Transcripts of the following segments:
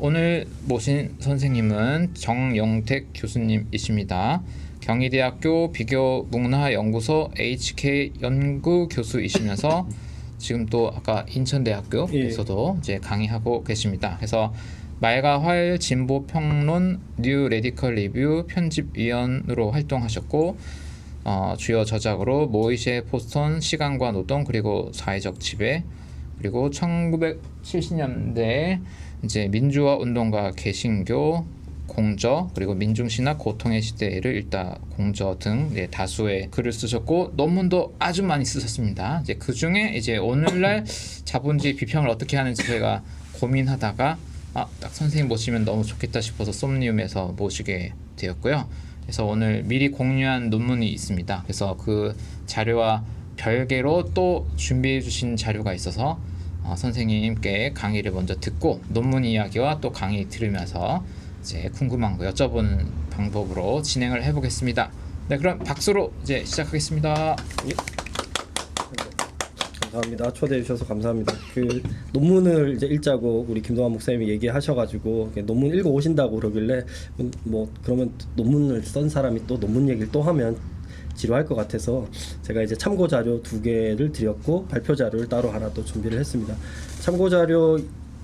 오늘 모신 선생님은 정영택 교수님이십니다. 경희대학교 비교문화연구소 HK 연구교수이시면서 지금 또 아까 인천대학교에서도 이제 강의하고 계십니다. 그래서 말과 활 진보평론 뉴 레디컬 리뷰 편집위원으로 활동하셨고 주요 저작으로 모이셰 포스턴 시간과 노동 그리고 사회적 지배 그리고 1970년대에 이제 민주화 운동과 개신교 공저 그리고 민중신학 고통의 시대를 읽다 공저 등 다수의 글을 쓰셨고 논문도 아주 많이 쓰셨습니다. 이제 그 중에 이제 오늘날 자본주의 비평을 어떻게 하는지 저희가 고민하다가 딱 선생님 모시면 너무 좋겠다 싶어서 솜니움에서 모시게 되었고요. 그래서 오늘 미리 공유한 논문이 있습니다. 그래서 그 자료와 별개로 또 준비해 주신 자료가 있어서 선생님께 강의를 먼저 듣고 논문 이야기와 또 강의 들으면서 이제 궁금한 거 여쭤보는 방법으로 진행을 해보겠습니다. 네, 그럼 박수로 이제 시작하겠습니다. 감사합니다. 초대해 주셔서 감사합니다. 그 논문을 이제 읽자고 우리 김동환 목사님이 얘기하셔가지고 논문 읽어 오신다고 그러길래 뭐 그러면 논문을 쓴 사람이 또 논문 얘기를 또 하면 지루할 것 같아서 제가 이제 참고 자료 2개를 드렸고 발표 자료를 따로 하나 또 준비를 했습니다. 참고 자료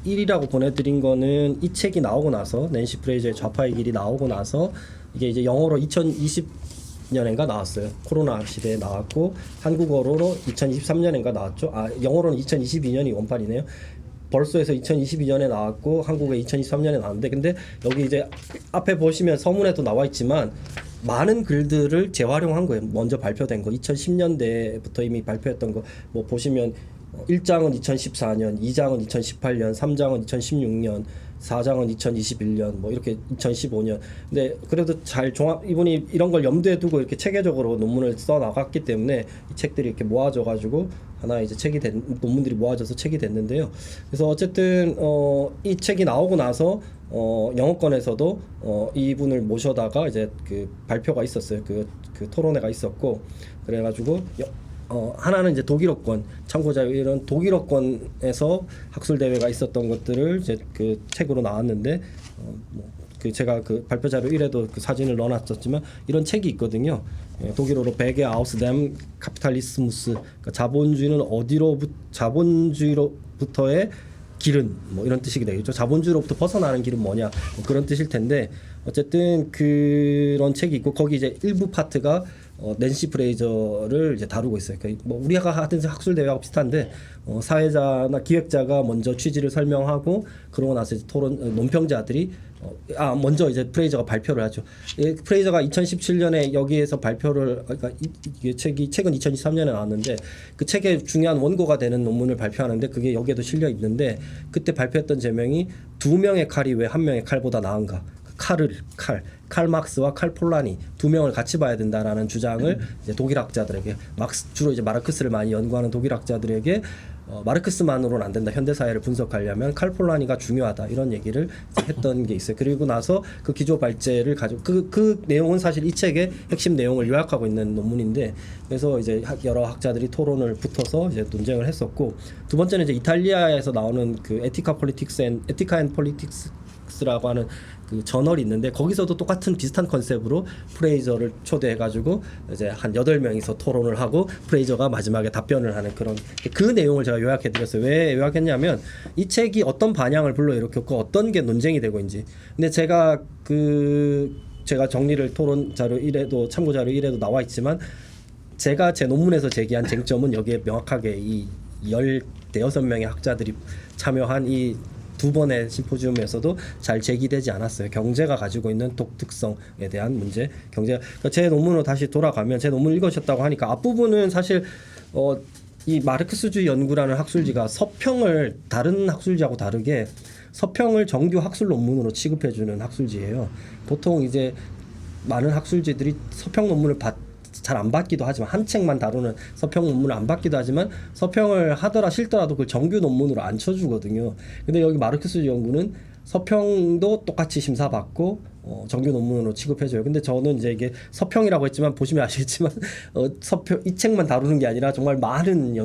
1이라고 보내드린 거는 이 책이 나오고 나서 낸시 프레이저의 좌파의 길이 나오고 나서 이게 이제 영어로 2020년인가 나왔어요. 코로나 시대에 나왔고 한국어로 2023년인가 나왔죠. 영어로는 2022년이 원판이네요. 벌써에서 2022년에 나왔고 한국에 2023년에 나왔는데 근데 여기 이제 앞에 보시면 서문에도 나와 있지만 많은 글들을 재활용한 거예요. 먼저 발표된 거 2010년대부터 이미 발표했던 거 뭐 보시면 1장은 2014년, 2장은 2018년, 3장은 2016년, 4장은 2021년, 뭐 이렇게 2015년. 근데 그래도 잘 이분이 이런 걸 염두에 두고 이렇게 체계적으로 논문을 써 나갔기 때문에 이 책들이 이렇게 모아져 가지고 하나 이제 논문들이 모아져서 책이 됐는데요. 그래서 어쨌든 이 책이 나오고 나서 영어권에서도 이분을 모셔다가 이제 그 발표가 있었어요. 그 토론회가 있었고 그래가지고 하나는 이제 독일어권 참고자료 이런 독일어권에서 학술 대회가 있었던 것들을 이제 그 책으로 나왔는데 그 제가 그 발표 자료 1에도 그 사진을 넣어놨었지만 이런 책이 있거든요. 독일어로 베게 아우스뎀 카피탈리스무스 그러니까 자본주의로부터의 길은 뭐 이런 뜻이 되겠죠. 자본주의로부터 벗어나는 길은 뭐냐 뭐 그런 뜻일 텐데 어쨌든 그런 책이 있고 거기 이제 일부 파트가 낸시 프레이저를 이제 다루고 있어요. 그러니까 뭐 우리가 하던 학술 대회하고 비슷한데 사회자나 기획자가 먼저 취지를 설명하고 그러고 나서 이제 논평자들이 먼저 이제 프레이저가 발표를 하죠. 프레이저가 2017년에 여기에서 발표를 그러니까 책은 2023년에 나왔는데 그 책의 중요한 원고가 되는 논문을 발표하는데 그게 여기에도 실려 있는데 그때 발표했던 제명이 2명의 칼이 왜 1명의 칼보다 나은가? 칼 막스와 칼 폴라니 2명을 같이 봐야 된다라는 주장을 이제 독일학자들에게 주로 이제 마르크스를 많이 연구하는 독일학자들에게 마르크스만으로는 안 된다. 현대 사회를 분석하려면 칼 폴라니가 중요하다. 이런 얘기를 했던 게 있어요. 그리고 나서 그 기조 발제를 가지고 그 내용은 사실 이 책의 핵심 내용을 요약하고 있는 논문인데 그래서 이제 여러 학자들이 토론을 붙어서 이제 논쟁을 했었고 두 번째는 이제 이탈리아에서 나오는 그 에티카 앤 폴리틱스라고 하는 그 저널이 있는데 거기서도 똑같은 비슷한 컨셉으로 프레이저를 초대해가지고 이제 한 8명이서 토론을 하고 프레이저가 마지막에 답변을 하는 그런 그 내용을 제가 요약해드렸어요. 왜 요약했냐면 이 책이 어떤 반향을 불러일으켰고 어떤 게 논쟁이 되고 있는지. 근데 제가 정리를 토론 자료 1에도 참고 자료 1에도 나와 있지만 제가 제 논문에서 제기한 쟁점은 여기에 명확하게 이 16명의 학자들이 참여한 이 2번의 심포지움에서도 잘 제기되지 않았어요. 경제가 가지고 있는 독특성에 대한 문제. 그러니까 제 논문으로 다시 돌아가면 제 논문을 읽으셨다고 하니까 앞부분은 사실 이 마르크스주의 연구라는 학술지가 서평을 다른 학술지하고 다르게 서평을 정규 학술 논문으로 취급해주는 학술지예요. 보통 이제 많은 학술지들이 서평 논문을 잘 안 받기도 하지만 한 책만 다루는 서평 논문을 안 받기도 하지만 서평을 하더라 싫더라도 그걸 정규 논문으로 안 쳐주거든요. 근데 여기 마르크스 연구는 서평도 똑같이 심사받고 정규 논문으로 취급해줘요. 근데 저는 이제 이게 서평이라고 했지만 보시면 아시겠지만 서평 이 책만 다루는 게 아니라 정말 많은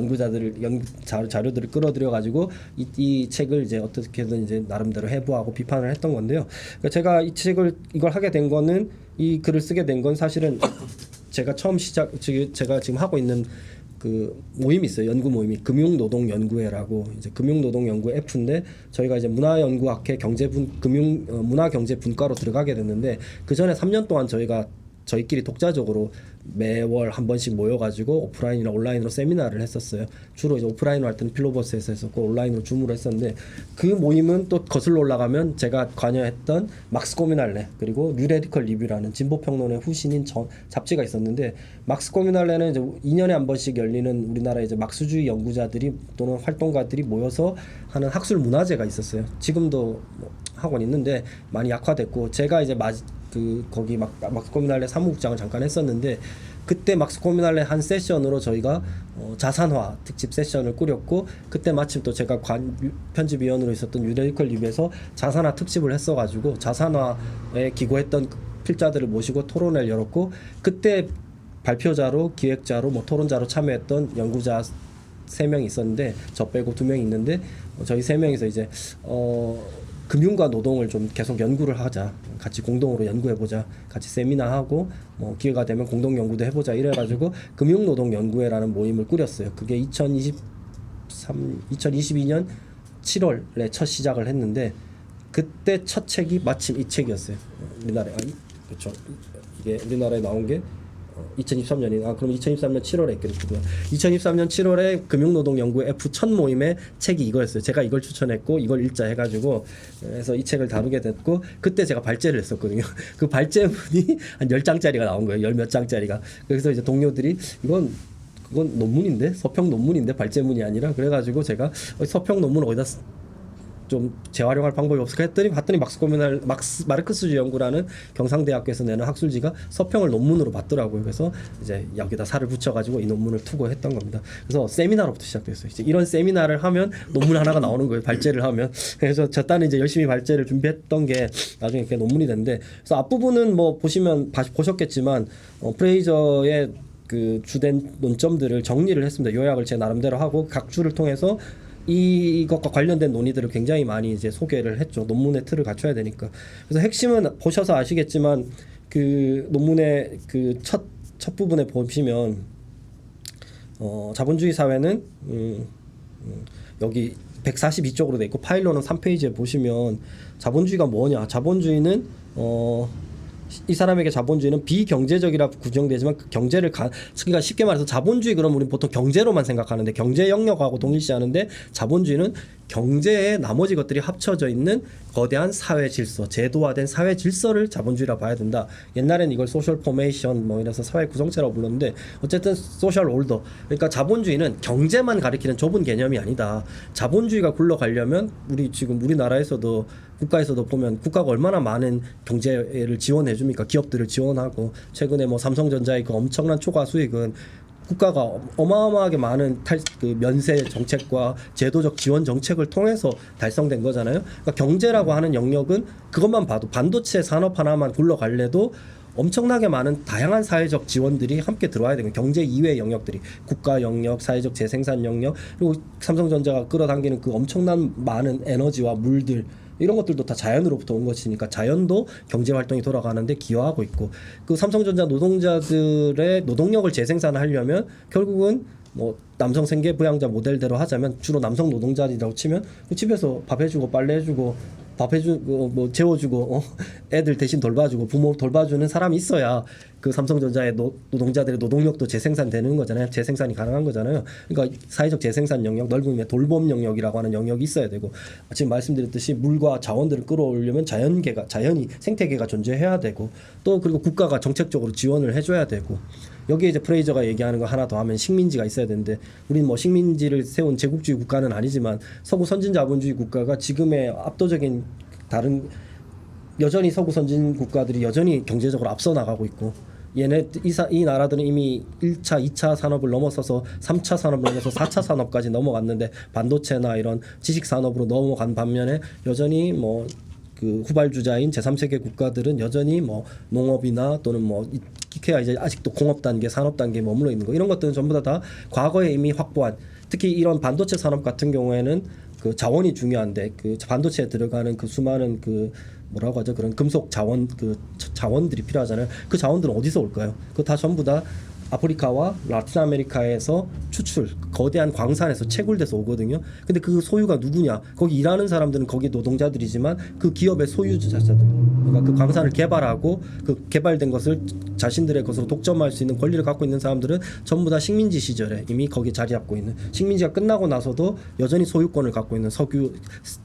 자료들을 끌어들여 가지고 이 책을 이제 어떻게든 이제 나름대로 해부하고 비판을 했던 건데요. 그러니까 제가 이걸 하게 된 거는 이 글을 쓰게 된 건 사실은 제가 제가 지금 하고 있는 그 모임이 있어요. 연구 모임이 금융노동연구회라고 이제 금융노동연구 F인데 저희가 이제 문화연구학회 문화경제분과로 들어가게 됐는데 그 전에 3년 동안 저희끼리 독자적으로 매월 한 번씩 모여가지고 오프라인이나 온라인으로 세미나를 했었어요. 주로 이제 오프라인으로 할 때는 필로버스에서 했었고 온라인으로 줌으로 했었는데 그 모임은 또 거슬러 올라가면 제가 관여했던 막스 코미날레 그리고 뉴 레디컬 리뷰라는 진보평론의 후신인 잡지가 있었는데 막스 코미날레는 이제 2년에 한 번씩 열리는 우리나라 이제 막스주의 연구자들이 또는 활동가들이 모여서 하는 학술 문화제가 있었어요. 지금도 뭐 학원 있는데 많이 약화됐고 제가 이제 거기 막스 코미날레 사무국장을 잠깐 했었는데 그때 막스 코미날레 한 세션으로 저희가 자산화 특집 세션을 꾸렸고 그때 마침 또 제가 편집위원으로 있었던 유레디컬 리뷰에서 자산화 특집을 했어가지고 자산화에 기고했던 필자들을 모시고 토론회를 열었고 그때 발표자로 기획자로 뭐 토론자로 참여했던 연구자 3명이 있었는데 저 빼고 2명이 있는데 저희 3명이서 이제 금융과 노동을 좀 계속 연구를 하자. 같이 공동으로 연구해보자. 같이 세미나하고 뭐 기회가 되면 공동 연구도 해보자. 이래가지고 금융노동연구회라는 모임을 꾸렸어요. 그게 2022년 7월에 첫 시작을 했는데 그때 첫 책이 마침 이 책이었어요. 그렇죠. 이게 우리나라에 나온 게 2023년이 그럼 2023년 7월에 했겠구나. 2023년 7월에 금융노동연구 F 첫 모임의 책이 이거였어요. 제가 이걸 추천했고 이걸 읽자 해가지고 그래서 이 책을 다루게 됐고 그때 제가 발제를 했었거든요. 그 발제문이 한 10장짜리가 나온 거예요. 10몇 장짜리가. 그래서 이제 동료들이 그건 논문인데 서평 논문인데 발제문이 아니라 그래가지고 제가 서평 논문 어디다 좀 재활용할 방법이 없을까 봤더니 마르크스주의 연구라는 경상대학교에서 내는 학술지가 서평을 논문으로 봤더라고요. 그래서 이제 여기다 살을 붙여가지고 이 논문을 투고했던 겁니다. 그래서 세미나로부터 시작됐어요. 이제 이런 세미나를 하면 논문 하나가 나오는 거예요. 발제를 하면. 그래서 저 딴에 이제 열심히 발제를 준비했던 게 나중에 그게 논문이 됐는데, 그래서 앞부분은 뭐 보셨겠지만 프레이저의 그 주된 논점들을 정리를 했습니다. 요약을 제 나름대로 하고 각 주를 통해서 이것과 관련된 논의들을 굉장히 많이 이제 소개를 했죠. 논문의 틀을 갖춰야 되니까. 그래서 핵심은 보셔서 아시겠지만 그 논문의 그 첫 부분에 보시면 자본주의 사회는 여기 142쪽으로 돼 있고 파일로는 3페이지에 보시면 자본주의가 뭐냐? 자본주의는 이 사람에게 자본주의는 비경제적이라 규정되지만 그 경제를 그러니까 쉽게 말해서 자본주의 그러면 우리는 보통 경제로만 생각하는데 경제 영역하고 동일시하는데 자본주의는 경제의 나머지 것들이 합쳐져 있는 거대한 사회 질서, 제도화된 사회 질서를 자본주의라 봐야 된다. 옛날엔 이걸 소셜 포메이션 뭐 이래서 사회 구성체라고 불렀는데 어쨌든 소셜 올더. 그러니까 자본주의는 경제만 가리키는 좁은 개념이 아니다. 자본주의가 굴러가려면 지금 우리나라에서도 국가에서도 보면 국가가 얼마나 많은 경제를 지원해 줍니까? 기업들을 지원하고 최근에 뭐 삼성전자의 그 엄청난 초과 수익은 국가가 어마어마하게 많은 그 면세 정책과 제도적 지원 정책을 통해서 달성된 거잖아요. 그러니까 경제라고 하는 영역은 그것만 봐도 반도체 산업 하나만 굴러갈래도 엄청나게 많은 다양한 사회적 지원들이 함께 들어와야 되는 경제 이외의 영역들이 국가 영역, 사회적 재생산 영역 그리고 삼성전자가 끌어당기는 그 엄청난 많은 에너지와 물들 이런 것들도 다 자연으로부터 온 것이니까 자연도 경제 활동이 돌아가는데 기여하고 있고 그 삼성전자 노동자들의 노동력을 재생산하려면 결국은 뭐 남성 생계 부양자 모델대로 하자면 주로 남성 노동자들이라고 치면 그 집에서 밥 해주고 빨래 해주고 밥 해주고 뭐 재워주고 애들 대신 돌봐주고 부모 돌봐주는 사람이 있어야 그 삼성전자의 노동자들의 노동력도 재생산되는 거잖아요. 재생산이 가능한 거잖아요. 그러니까 사회적 재생산 영역, 넓은 의미의 돌봄 영역이라고 하는 영역이 있어야 되고 지금 말씀드렸듯이 물과 자원들을 끌어올리려면 자연이 생태계가 존재해야 되고 또 그리고 국가가 정책적으로 지원을 해줘야 되고 여기에 이제 프레이저가 얘기하는 거 하나 더 하면 식민지가 있어야 되는데 우리는 뭐 식민지를 세운 제국주의 국가는 아니지만 서구 선진 자본주의 국가가 지금의 압도적인 다른 여전히 서구 선진 국가들이 여전히 경제적으로 앞서 나가고 있고 이 나라들은 이미 1차, 2차 산업을 넘어서서 3차 산업을 넘어서 4차 산업까지 넘어갔는데 반도체나 이런 지식 산업으로 넘어간 반면에 여전히 뭐 그 후발주자인 제3세계 국가들은 여전히 뭐 농업이나 또는 뭐 이케아 이제 아직도 공업 단계, 산업 단계에 머물러 있는 거 이런 것들은 전부 다 과거에 이미 확보한 특히 이런 반도체 산업 같은 경우에는 그 자원이 중요한데 그 반도체에 들어가는 그 수많은 그 뭐라고 하죠 그런 금속 자원 그 자원들이 필요하잖아요. 그 자원들은 어디서 올까요? 그거 다 전부 다 아프리카와 라틴 아메리카에서 추출 거대한 광산에서 채굴돼서 오거든요. 근데 그 소유가 누구냐? 거기 일하는 사람들은 거기 노동자들이지만 그 기업의 소유자들 그러니까 그 광산을 개발하고 그 개발된 것을 자신들의 것으로 독점할 수 있는 권리를 갖고 있는 사람들은 전부 다 식민지 시절에 이미 거기 자리 잡고 있는 식민지가 끝나고 나서도 여전히 소유권을 갖고 있는 석유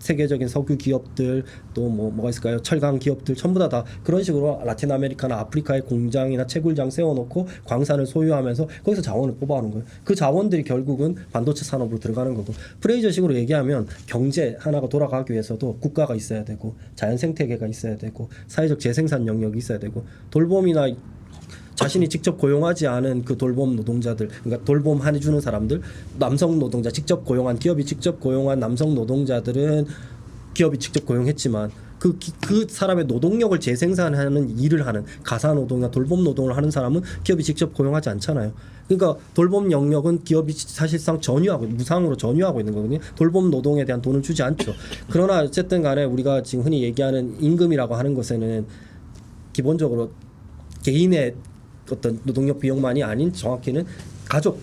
세계적인 석유 기업들 또 뭐가 있을까요? 철강 기업들 전부 다 그런 식으로 라틴 아메리카나 아프리카의 공장이나 채굴장 세워놓고 광산을 소유하면서 거기서 자원을 뽑아오는 거예요. 그 자원들이 결국은 반도체 산업으로 들어가는 거고 프레이저식으로 얘기하면 경제 하나가 돌아가기 위해서도 국가가 있어야 되고 자연 생태계가 있어야 되고 사회적 재생산 영역이 있어야 되고 돌봄이나 자신이 직접 고용하지 않은 그 돌봄 노동자들, 그러니까 돌봄 해주는 사람들, 남성 노동자 직접 고용한 기업이 직접 고용한 남성 노동자들은 기업이 직접 고용했지만 그 사람의 노동력을 재생산하는 일을 하는 가사 노동이나 돌봄 노동을 하는 사람은 기업이 직접 고용하지 않잖아요. 그러니까 돌봄 영역은 기업이 사실상 전유하고 무상으로 전유하고 있는 거거든요. 돌봄 노동에 대한 돈을 주지 않죠. 그러나 어쨌든 간에 우리가 지금 흔히 얘기하는 임금이라고 하는 것에는 기본적으로 개인의 어떤 노동력 비용만이 아닌 정확히는 가족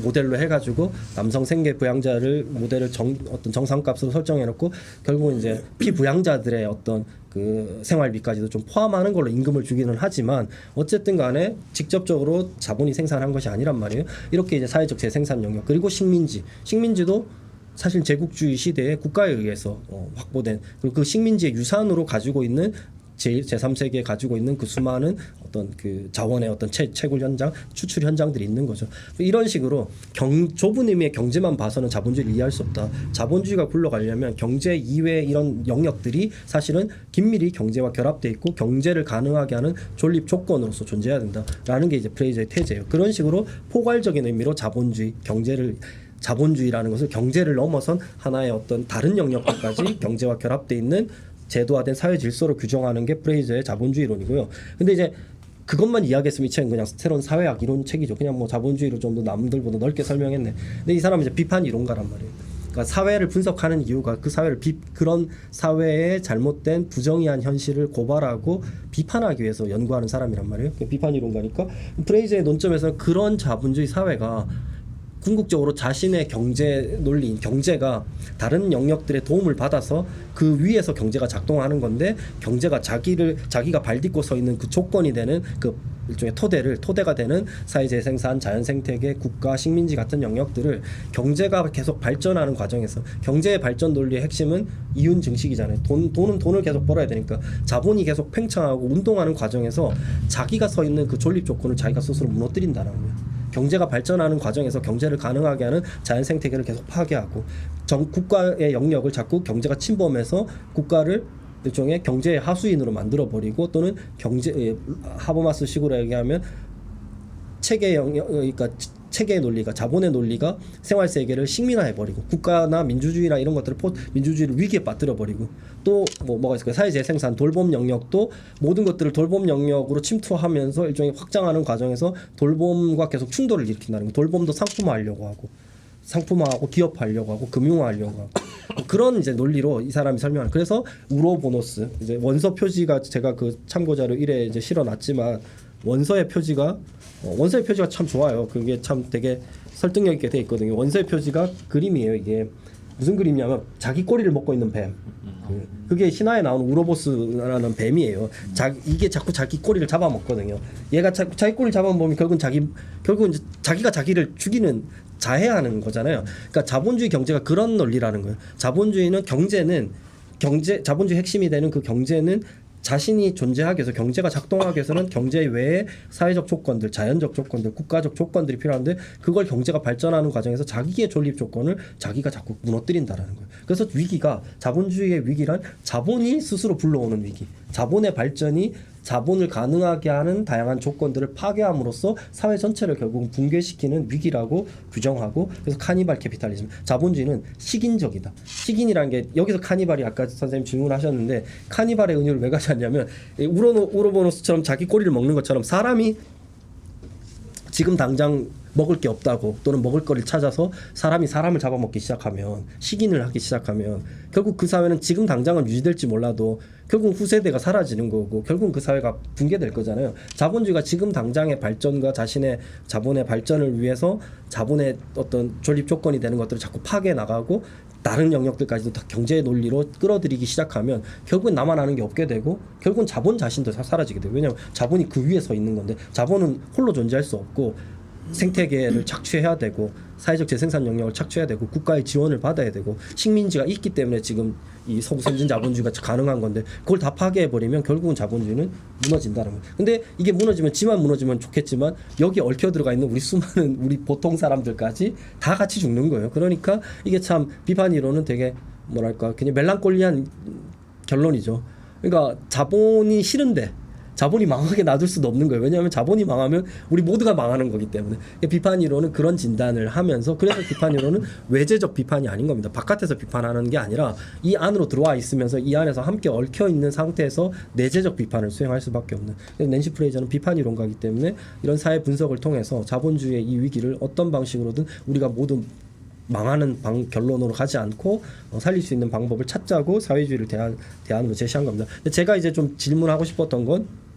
모델로 해가지고 남성 생계 부양자를 모델을 어떤 정상값으로 설정해놓고 결국은 이제 피부양자들의 어떤 그 생활비까지도 좀 포함하는 걸로 임금을 주기는 하지만 어쨌든 간에 직접적으로 자본이 생산한 것이 아니란 말이에요. 이렇게 이제 사회적 재생산 영역 그리고 식민지도 사실 제국주의 시대에 국가에 의해서 확보된 그리고 그 식민지의 유산으로 가지고 있는 제3세계에 가지고 있는 그 수많은 어떤 그 자원의 어떤 채굴 현장, 추출 현장들이 있는 거죠. 이런 식으로 좁은 의미의 경제만 봐서는 자본주의를 이해할 수 없다. 자본주의가 굴러가려면 경제 이외의 이런 영역들이 사실은 긴밀히 경제와 결합돼 있고 경제를 가능하게 하는 존립 조건으로서 존재해야 된다라는 게 이제 프레이저의 태제예요. 그런 식으로 포괄적인 의미로 자본주의라는 것을 경제를 넘어선 하나의 어떤 다른 영역까지 경제와 결합돼 있는 제도화된 사회 질서로 규정하는 게 프레이저의 자본주의론이고요. 근데 이제 그것만 이야기했으면 이 책은 그냥 새로운 사회학 이론 책이죠. 그냥 뭐 자본주의를 좀 더 남들보다 넓게 설명했네. 근데 이 사람은 이제 비판 이론가란 말이에요. 그러니까 사회를 분석하는 이유가 그 사회를 그런 사회의 잘못된 부정의한 현실을 고발하고 비판하기 위해서 연구하는 사람이란 말이에요. 비판 이론가니까 프레이저의 논점에서는 그런 자본주의 사회가 궁극적으로 자신의 경제 논리인 경제가 다른 영역들의 도움을 받아서 그 위에서 경제가 작동하는 건데 경제가 자기가 발 딛고 서 있는 그 조건이 되는 그 일종의 토대가 되는 사회재생산, 자연생태계, 국가, 식민지 같은 영역들을 경제가 계속 발전하는 과정에서 경제의 발전 논리의 핵심은 이윤 증식이잖아요. 돈은 돈을 계속 벌어야 되니까 자본이 계속 팽창하고 운동하는 과정에서 자기가 서 있는 그 존립 조건을 자기가 스스로 무너뜨린다는 거예요. 경제가 발전하는 과정에서 경제를 가능하게 하는 자연 생태계를 계속 파괴하고 국가의 영역을 자꾸 경제가 침범해서 국가를 일종의 경제의 하수인으로 만들어버리고 또는 하버마스식으로 얘기하면 체계 영역 그러니까 체계의 논리가 자본의 논리가 생활 세계를 식민화해버리고 국가나 민주주의나 이런 것들을 민주주의를 위기에 빠뜨려버리고 또 뭐가 있을까요? 사회재생산 돌봄 영역도 모든 것들을 돌봄 영역으로 침투하면서 일종의 확장하는 과정에서 돌봄과 계속 충돌을 일으킨다는 거. 돌봄도 상품화하고 기업화하려고 하고 금융화하려고 하고 그런 이제 논리로 이 사람이 설명하는. 그래서 우로보노스 이제 원서 표지가 제가 그 참고자료 1에 이제 실어놨지만 원서의 표지가 참 좋아요. 그게 참 되게 설득력 있게 돼 있거든요. 원서의 표지가 그림이에요. 이게 무슨 그림이냐면 자기 꼬리를 먹고 있는 뱀. 그게 신화에 나오는 우로보스라는 뱀이에요. 이게 자꾸 자기 꼬리를 잡아먹거든요. 얘가 자기 꼬리를 잡아먹으면 결국은 이제 자기가 자기를 죽이는 자해하는 거잖아요. 그러니까 자본주의 경제가 그런 논리라는 거예요. 자본주의 핵심이 되는 그 경제는 자신이 존재하기 위해서 경제가 작동하기 위해서는 경제 외에 사회적 조건들, 자연적 조건들, 국가적 조건들이 필요한데 그걸 경제가 발전하는 과정에서 자기의 존립 조건을 자기가 자꾸 무너뜨린다라는 거예요. 그래서 자본주의의 위기란 자본이 스스로 불러오는 위기. 자본의 발전이 자본을 가능하게 하는 다양한 조건들을 파괴함으로써 사회 전체를 결국 붕괴시키는 위기라고 규정하고, 그래서 카니발 캐피탈리즘, 자본주의는 식인적이다. 식인이라는 게 여기서 카니발이 아까 선생님 질문하셨는데 카니발의 은유를 왜 가져왔냐면 우로보노스처럼 자기 꼬리를 먹는 것처럼 사람이 지금 당장 먹을 게 없다고 또는 먹을 거를 찾아서 사람이 사람을 잡아먹기 시작하면, 식인을 하기 시작하면 결국 그 사회는 지금 당장은 유지될지 몰라도 결국 후세대가 사라지는 거고 결국 그 사회가 붕괴될 거잖아요. 자본주의가 지금 당장의 발전과 자신의 자본의 발전을 위해서 자본의 어떤 존립 조건이 되는 것들을 자꾸 파괴해 나가고 다른 영역들까지도 다 경제의 논리로 끌어들이기 시작하면 결국은 나만 아는 게 없게 되고 결국은 자본 자신도 사라지게 돼요. 왜냐하면 자본이 그 위에 서 있는 건데, 자본은 홀로 존재할 수 없고 생태계를 착취해야 되고 사회적 재생산 영역을 착취해야 되고 국가의 지원을 받아야 되고 식민지가 있기 때문에 지금 이 서구 선진 자본주의가 가능한 건데, 그걸 다 파괴해버리면 결국은 자본주의는 무너진다는 거예요. 근데 이게 무너지면 지만 무너지면 좋겠지만 여기 얽혀 들어가 있는 우리 수많은 우리 보통 사람들까지 다 같이 죽는 거예요. 그러니까 이게 참 비판이론은 되게 뭐랄까 그냥 멜랑콜리한 결론이죠. 그러니까 자본이 싫은데 자본이 망하게 놔둘 수도 없는 거예요. 왜냐하면 자본이 망하면 우리 모두가 망하는 거기 때문에. 비판이론은 그런 진단을 하면서, 그래서 비판이론은 외재적 비판이 아닌 겁니다. 바깥에서 비판하는 게 아니라 이 안으로 들어와 있으면서 이 안에서 함께 얽혀 있는 상태에서 내재적 비판을 수행할 수밖에 없는. 그래서 낸시 프레이저는 비판이론가이기 때문에 이런 사회 분석을 통해서 자본주의의 이 위기를 어떤 방식으로든 우리가 모두 망하는 결론으로 가지 않고 살릴 수 있는 방법을 찾자고 사회주의를 대안으로 제시한 겁니다. 근데 제가 이제 좀 질문하고 싶었던 건,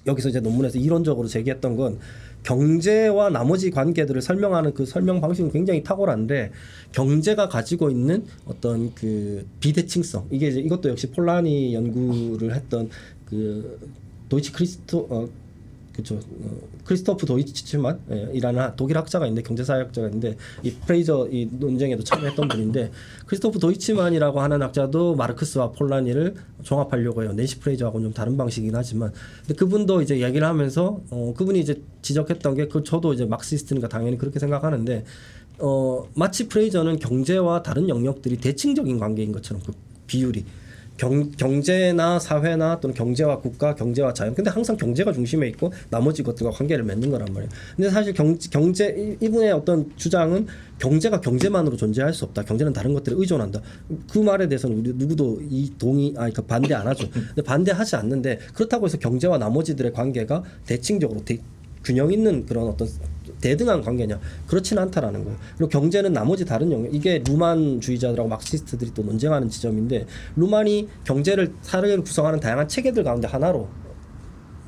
여기서 이제 논문에서 이론적으로 제기했던 건, 경제와 나머지 관계들을 설명하는 그 설명 방식은 굉장히 탁월한데 경제가 가지고 있는 어떤 그 비대칭성, 이게 이제 이것도 역시 폴라니 연구를 했던 그 도이치 크리스토프 도이치만 이라는 독일 학자가 있는데, 경제사회학자가 있는데, 이 프레이저 이 논쟁에도 참여했던 분인데, 크리스토프 도이치만이라고 하는 학자도 마르크스와 폴라니를 종합하려고 해요. 낸시 프레이저하고는 좀 다른 방식이긴 하지만, 근데 그분도 이제 얘기를 하면서 그분이 이제 지적했던 게, 그 저도 이제 막시스트니까 당연히 그렇게 생각하는데, 마치 프레이저는 경제와 다른 영역들이 대칭적인 관계인 것처럼, 그 비율이 경제나 사회나 또는 경제와 국가, 경제와 자연, 근데 항상 경제가 중심에 있고 나머지 것들과 관계를 맺는 거란 말이에요. 근데 사실 경제, 이분의 어떤 주장은 경제가 경제만으로 존재할 수 없다. 경제는 다른 것들에 의존한다. 그 말에 대해서는 우리 누구도 그러니까 반대 안 하죠. 근데 반대하지 않는데, 그렇다고 해서 경제와 나머지들의 관계가 대칭적으로 균형 있는 그런 어떤 대등한 관계냐, 그렇지는 않다라는 거예요. 그리고 경제는 나머지 다른 영역, 이게 루만주의자들하고 막시스트들이 또 논쟁하는 지점인데, 루만이 경제를 사회를 구성하는 다양한 체계들 가운데 하나로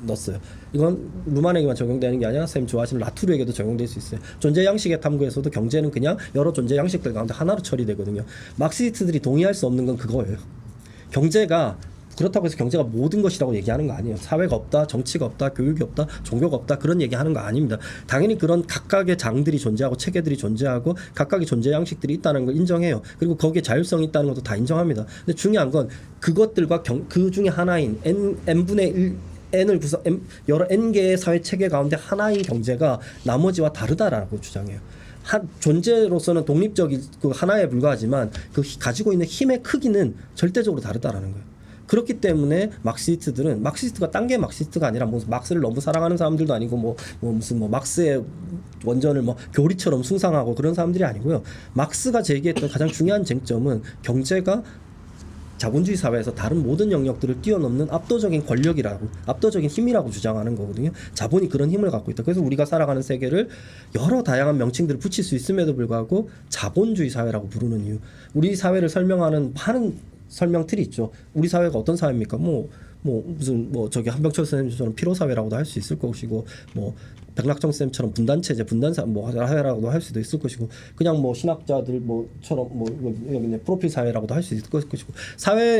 넣었어요. 이건 루만에게만 적용되는 게 아니라 쌤 좋아하시는 라투르에게도 적용될 수 있어요. 존재 양식의 탐구에서도 경제는 그냥 여러 존재 양식들 가운데 하나로 처리되거든요. 막시스트들이 동의할 수 없는 건 그거예요. 경제가 그렇다고 해서 경제가 모든 것이라고 얘기하는 거 아니에요. 사회가 없다, 정치가 없다, 교육이 없다, 종교가 없다, 그런 얘기하는 거 아닙니다. 당연히 그런 각각의 장들이 존재하고 체계들이 존재하고 각각의 존재 양식들이 있다는 걸 인정해요. 그리고 거기에 자율성이 있다는 것도 다 인정합니다. 근데 중요한 건 그것들과 그 중에 하나인 n분의 1 n을 여러 n개의 사회 체계 가운데 하나인 경제가 나머지와 다르다라고 주장해요. 존재로서는 독립적인 그 하나에 불과하지만 그 가지고 있는 힘의 크기는 절대적으로 다르다라는 거예요. 그렇기 때문에 막시스트가 딴 게 막시스트가 아니라 뭐 막스를 너무 사랑하는 사람들도 아니고 무슨 막스의 원전을 교리처럼 숭상하고 그런 사람들이 아니고요. 막스가 제기했던 가장 중요한 쟁점은 경제가 자본주의 사회에서 다른 모든 영역들을 뛰어넘는 압도적인 권력이라고, 압도적인 힘이라고 주장하는 거거든요. 자본이 그런 힘을 갖고 있다. 그래서 우리가 살아가는 세계를 여러 다양한 명칭들을 붙일 수 있음에도 불구하고 자본주의 사회라고 부르는 이유. 우리 사회를 설명하는 많은 설명 틀이 있죠. 우리 사회가 어떤 사회입니까? 저기 한병철 선생님처럼 피로 사회라고도 할 수 있을 것이고, 백낙정 쌤처럼 분단체제, 분단사 사회라고도 할 수도 있을 것이고, 그냥 신학자들처럼 여기 프로필 사회라고도 할 수 있을 것이고,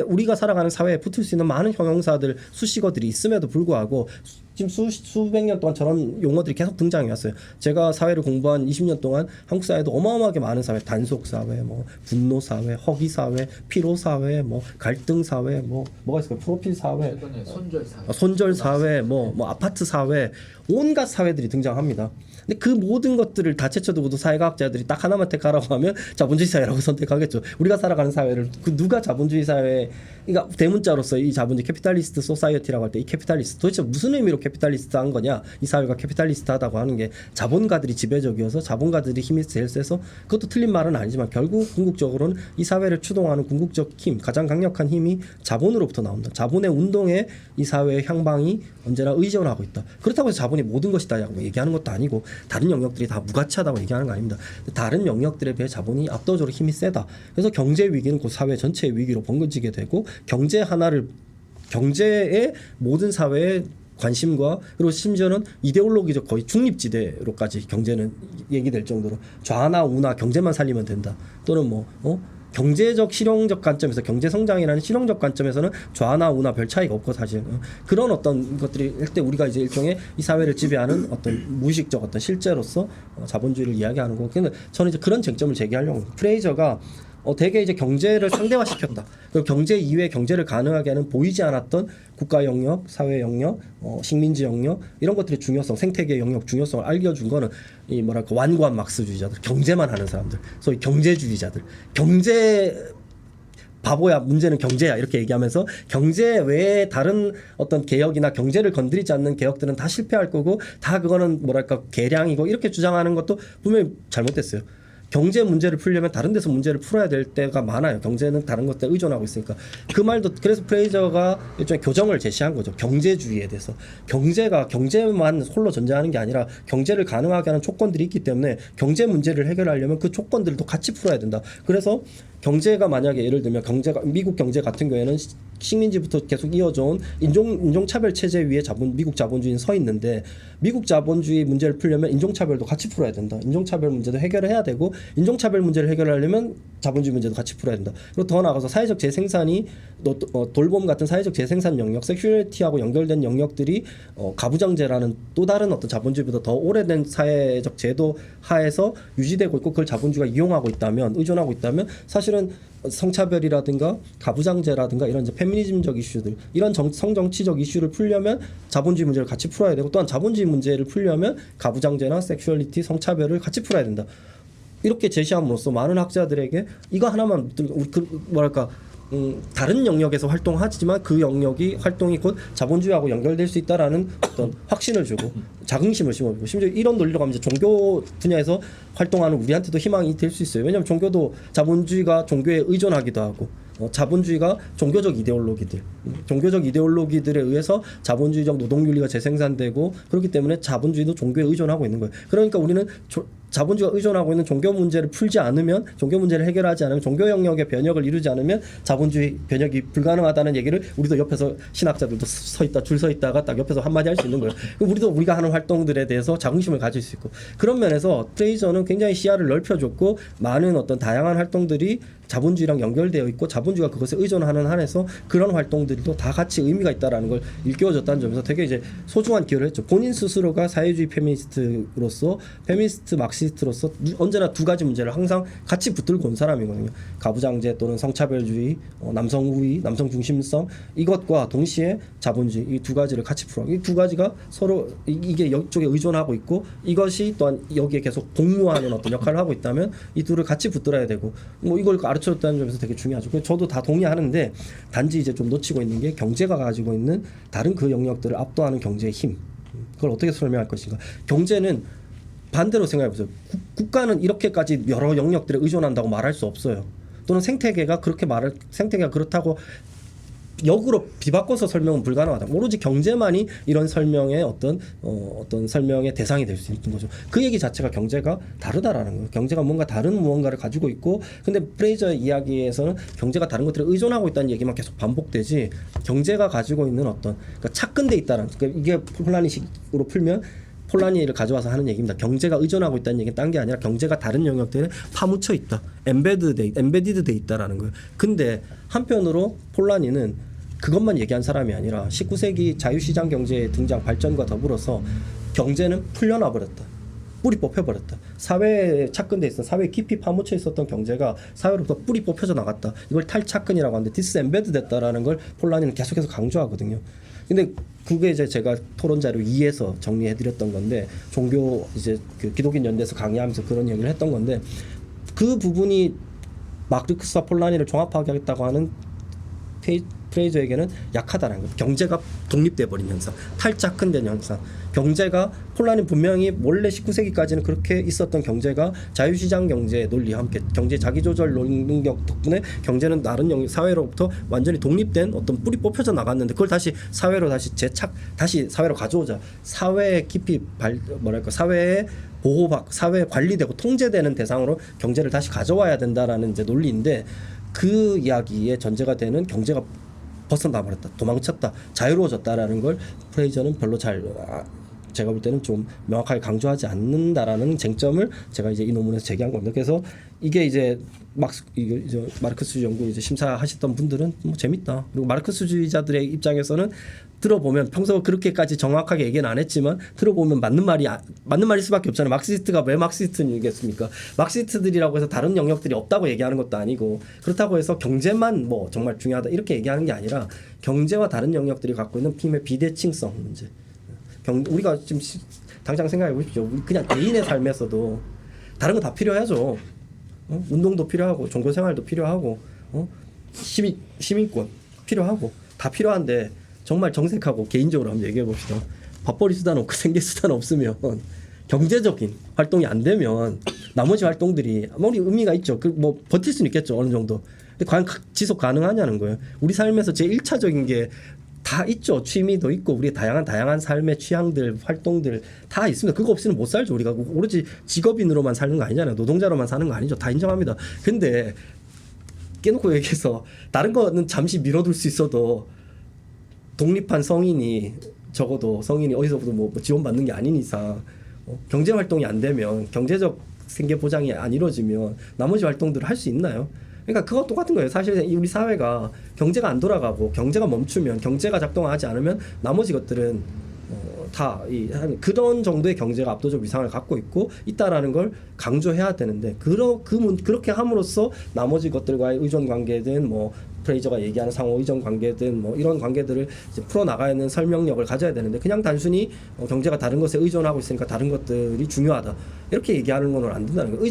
우리가 살아가는 사회에 붙을 수 있는 많은 형용사들, 수식어들이 있음에도 불구하고 지금 수백 년 동안 저런 용어들이 계속 등장해 왔어요. 제가 사회를 공부한 20년 동안 한국 사회도 어마어마하게 많은 사회, 단속 사회, 분노 사회, 허기 사회, 피로 사회, 갈등 사회, 뭐가 있을까요? 프로필 사회, 사회, 최근에 손절 사회, 손절 사회, 뭐 아파트 사회, 온갖 사회들이 등장합니다. 근데 그 모든 것들을 다 제쳐두고도 사회과학자들이 딱 하나만 택하라고 하면 자본주의 사회라고 선택하겠죠. 우리가 살아가는 사회를 그 누가 자본주의 사회, 그러니까 대문자로서 이 자본주의 캐피탈리스트 소사이어티라고 할 때 이 캐피탈리스트 도대체 무슨 의미로 캐피탈리스트한 거냐? 이 사회가 캐피탈리스트하다고 하는 게 자본가들이 지배적이어서 자본가들이 힘이 제일 세서 그것도 틀린 말은 아니지만 결국 궁극적으로는 이 사회를 추동하는 궁극적 힘, 가장 강력한 힘이 자본으로부터 나온다. 자본의 운동에 이 사회의 향방이 언제나 의존하고 있다. 그렇다고 해서 자본이 모든 것이다라고 얘기하는 것도 아니고 다른 영역들이 다 무가치하다고 얘기하는 거 아닙니다. 다른 영역들에 비해 자본이 압도적으로 힘이 세다. 그래서 경제 위기는 그 사회 전체의 위기로 번거지게 되고 경제의 모든 사회의 관심과 그리고 심지어는 이데올로기적 거의 중립지대로까지 경제는 얘기될 정도로 좌나 우나 경제만 살리면 된다. 또는 경제적 실용적 관점에서 경제 성장이라는 실용적 관점에서는 좌나 우나 별 차이가 없고 사실 그런 어떤 것들이 할 때 우리가 이제 일종의 이 사회를 지배하는 어떤 무의식적 어떤 실제로서 자본주의를 이야기하는 거고. 근데 저는 이제 그런 쟁점을 제기하려고 합니다. 프레이저가 되게 이제 경제를 상대화시켰다. 그리고 경제 이외의 경제를 가능하게 하는 보이지 않았던 국가 영역, 사회 영역, 식민지 영역 이런 것들의 중요성, 생태계 영역 중요성을 알려준 거는 이 뭐랄까 완고한 막스주의자들, 경제만 하는 사람들, 소위 경제주의자들, 경제 바보야 문제는 경제야 이렇게 얘기하면서 경제 외에 다른 어떤 개혁이나 경제를 건드리지 않는 개혁들은 다 실패할 거고 다 그거는 뭐랄까 계량이고 이렇게 주장하는 것도 분명히 잘못됐어요. 경제 문제를 풀려면 다른 데서 문제를 풀어야 될 때가 많아요. 경제는 다른 것들에 의존하고 있으니까. 그 말도 그래서 프레이저가 일종의 교정을 제시한 거죠. 경제주의에 대해서. 경제만 홀로 존재하는 게 아니라 경제를 가능하게 하는 조건들이 있기 때문에 경제 문제를 해결하려면 그 조건들도 같이 풀어야 된다. 그래서 경제가 만약에 예를 들면 미국 경제 같은 경우에는 식민지부터 계속 이어져온 인종차별 체제 위에 미국 자본주의는 서 있는데 미국 자본주의 문제를 풀려면 인종차별도 같이 풀어야 된다. 인종차별 문제도 해결을 해야 되고 인종차별 문제를 해결하려면 자본주의 문제도 같이 풀어야 된다. 그리고 더 나아가서 사회적 재생산이 돌봄 같은 사회적 재생산 영역, 섹슈얼리티하고 연결된 영역들이 가부장제라는 또 다른 어떤 자본주의보다 더 오래된 사회적 제도 하에서 유지되고 있고 그걸 자본주의가 이용하고 있다면 의존하고 있다면 사실은 성차별이라든가 가부장제라든가 이런 이제 페미니즘적 이슈들 이런 성정치적 이슈를 풀려면 자본주의 문제를 같이 풀어야 되고 또한 자본주의 문제를 풀려면 가부장제나 섹슈얼리티, 성차별을 같이 풀어야 된다. 이렇게 제시함으로써 많은 학자들에게 이거 하나만 다른 영역에서 활동하지만 그 영역이 활동이 곧 자본주의하고 연결될 수 있다라는 어떤 확신을 주고 자긍심을 심어주고 심지어 이런 논리로 가면 이제 종교 분야에서 활동하는 우리한테도 희망이 될 수 있어요. 왜냐하면 종교도 자본주의가 종교에 의존하기도 하고 자본주의가 종교적 이데올로기들에 의해서 자본주의적 노동윤리가 재생산되고 그렇기 때문에 자본주의도 종교에 의존하고 있는 거예요. 그러니까 우리는 자본주의가 의존하고 있는 종교 문제를 풀지 않으면 종교 문제를 해결하지 않으면 종교 영역의 변혁을 이루지 않으면 자본주의 변혁이 불가능하다는 얘기를 우리도 옆에서 신학자들도 줄 서 있다가 딱 옆에서 한마디 할 수 있는 거예요. 우리도 우리가 하는 활동들에 대해서 자긍심을 가질 수 있고 그런 면에서 프레이저는 굉장히 시야를 넓혀줬고 많은 어떤 다양한 활동들이 자본주의랑 연결되어 있고 자본주의가 그것에 의존하는 한에서 그런 활동들도 다 같이 의미가 있다라는 걸 일깨워줬다는 점에서 되게 이제 소중한 기여를 했죠. 본인 스스로가 사회주의 페미니스트로서 페미니스트 막시스트로서 언제나 두 가지 문제를 항상 같이 붙들고 온 사람이거든요. 가부장제 또는 성차별주의, 남성 우위, 남성 중심성 이것과 동시에 자본주의 이 두 가지를 같이 풀어. 이 두 가지가 서로 이게 이쪽에 의존하고 있고 이것이 또한 여기에 계속 공무하는 어떤 역할을 하고 있다면 이 둘을 같이 붙들어야 되고 이걸 가르쳐줬다는 점에서 되게 중요하죠. 저도 다 동의하는데 단지 이제 좀 놓치고 있는 게 경제가 가지고 있는 다른 그 영역들을 압도하는 경제의 힘. 그걸 어떻게 설명할 것인가. 경제는 반대로 생각해보세요. 국가는 이렇게까지 여러 영역들에 의존한다고 말할 수 없어요. 또는 생태계가 그렇다고 역으로 비바꿔서 설명은 불가능하다. 오로지 경제만이 이런 설명의 어떤 설명의 대상이 될 수 있는 거죠. 그 얘기 자체가 경제가 다르다라는 거예요. 경제가 뭔가 다른 무언가를 가지고 있고, 근데 프레이저의 이야기에서는 경제가 다른 것들을 의존하고 있다는 얘기만 계속 반복되지, 경제가 가지고 있는 그러니까 착근돼 있다는, 그러니까 이게 폴라니식으로 풀면 폴라니를 가져와서 하는 얘기입니다. 경제가 의존하고 있다는 얘기는 딴 게 아니라 경제가 다른 영역들에 파묻혀 있다. 엠베디드 돼 있다라는 거예요. 근데 한편으로 폴라니는 그것만 얘기한 사람이 아니라 19세기 자유시장 경제의 등장 발전과 더불어서 경제는 풀려나 버렸다. 뿌리 뽑혀버렸다. 사회에 착근돼 있었던, 사회에 깊이 파묻혀 있었던 경제가 사회로부터 뿌리 뽑혀져 나갔다. 이걸 탈착근이라고 하는데 디스엠베드 됐다라는 걸 폴라니는 계속해서 강조하거든요. 근데 그게 이제 제가 토론 자료 2에서 정리해드렸던 건데, 종교 이제 그 기독인 연대에서 강의하면서 그런 얘기를 했던 건데, 그 부분이 마르크스와 폴라니를 종합하게 하겠다고 하는 프레이저에게는 약하다는 거예요. 경제가 독립돼 버린 현상, 탈착근된 현상. 경제가 폴라니 분명히 원래 19세기까지는 그렇게 있었던 경제가 자유시장 경제 논리와 함께 경제 자기조절 능력 덕분에 경제는 다른 사회로부터 완전히 독립된 어떤 뿌리 뽑혀져 나갔는데, 그걸 다시 사회로 다시 다시 사회로 가져오자. 사회에 깊이 사회에 보호받, 사회에 관리되고 통제되는 대상으로 경제를 다시 가져와야 된다라는 이제 논리인데, 그 이야기의 전제가 되는 경제가 벗어나 버렸다, 도망쳤다, 자유로워졌다라는 걸 프레이저는 별로 제가 볼 때는 좀 명확하게 강조하지 않는다라는 쟁점을 제가 이제 이 논문에서 제기한 겁니다. 그래서 이게 이제 마르크스 연구 이제 심사하셨던 분들은 뭐 재밌다. 그리고 마르크스주의자들의 입장에서는 들어보면 평소 그렇게까지 정확하게 얘기는 안 했지만 들어보면 맞는 말일 수밖에 없잖아요. 막시스트가 왜 막시스트이겠습니까? 막시스트들이라고 해서 다른 영역들이 없다고 얘기하는 것도 아니고, 그렇다고 해서 경제만 뭐 정말 중요하다 이렇게 얘기하는 게 아니라 경제와 다른 영역들이 갖고 있는 힘의 비대칭성 문제. 우리가 지금 당장 생각해 보십시오. 그냥 개인의 삶에서도 다른 거 다 필요하죠. 운동도 필요하고 종교 생활도 필요하고 시민권 필요하고 다 필요한데, 정말 정색하고 개인적으로 한번 얘기해 봅시다. 밥벌이 수단 없고 생계 수단 없으면, 경제적인 활동이 안 되면 나머지 활동들이 아무리 의미가 있죠. 뭐 버틸 수는 있겠죠, 어느 정도. 근데 과연 지속 가능하냐는 거예요. 우리 삶에서 제일 1차적인 게 다 있죠. 취미도 있고 우리의 다양한 삶의 취향들, 활동들 다 있습니다. 그거 없이는 못 살죠. 우리가 오로지 직업인으로만 사는 거 아니잖아요. 노동자로만 사는 거 아니죠. 다 인정합니다. 근데 깨놓고 얘기해서 다른 거는 잠시 미뤄둘 수 있어도 독립한 성인이, 적어도 성인이 어디서부터 뭐 지원받는 게 아닌 이상 경제 활동이 안 되면, 경제적 생계 보장이 안 이루어지면 나머지 활동들을 할 수 있나요? 그러니까 그거 똑같은 거예요. 사실 우리 사회가 경제가 안 돌아가고 경제가 멈추면, 경제가 작동하지 않으면 나머지 것들은 다 그런 정도의 경제가 압도적 위상을 갖고 있다라는 걸 강조해야 되는데, 그렇게 함으로써 나머지 것들과의 의존 관계든 뭐 프레이저가 얘기하는 상호 의존 관계든 뭐 이런 관계들을 이제 풀어 나가는 설명력을 가져야 되는데, 그냥 단순히 경제가 다른 것에 의존하고 있으니까 다른 것들이 중요하다 이렇게 얘기하는 건 안 된다는 거예요.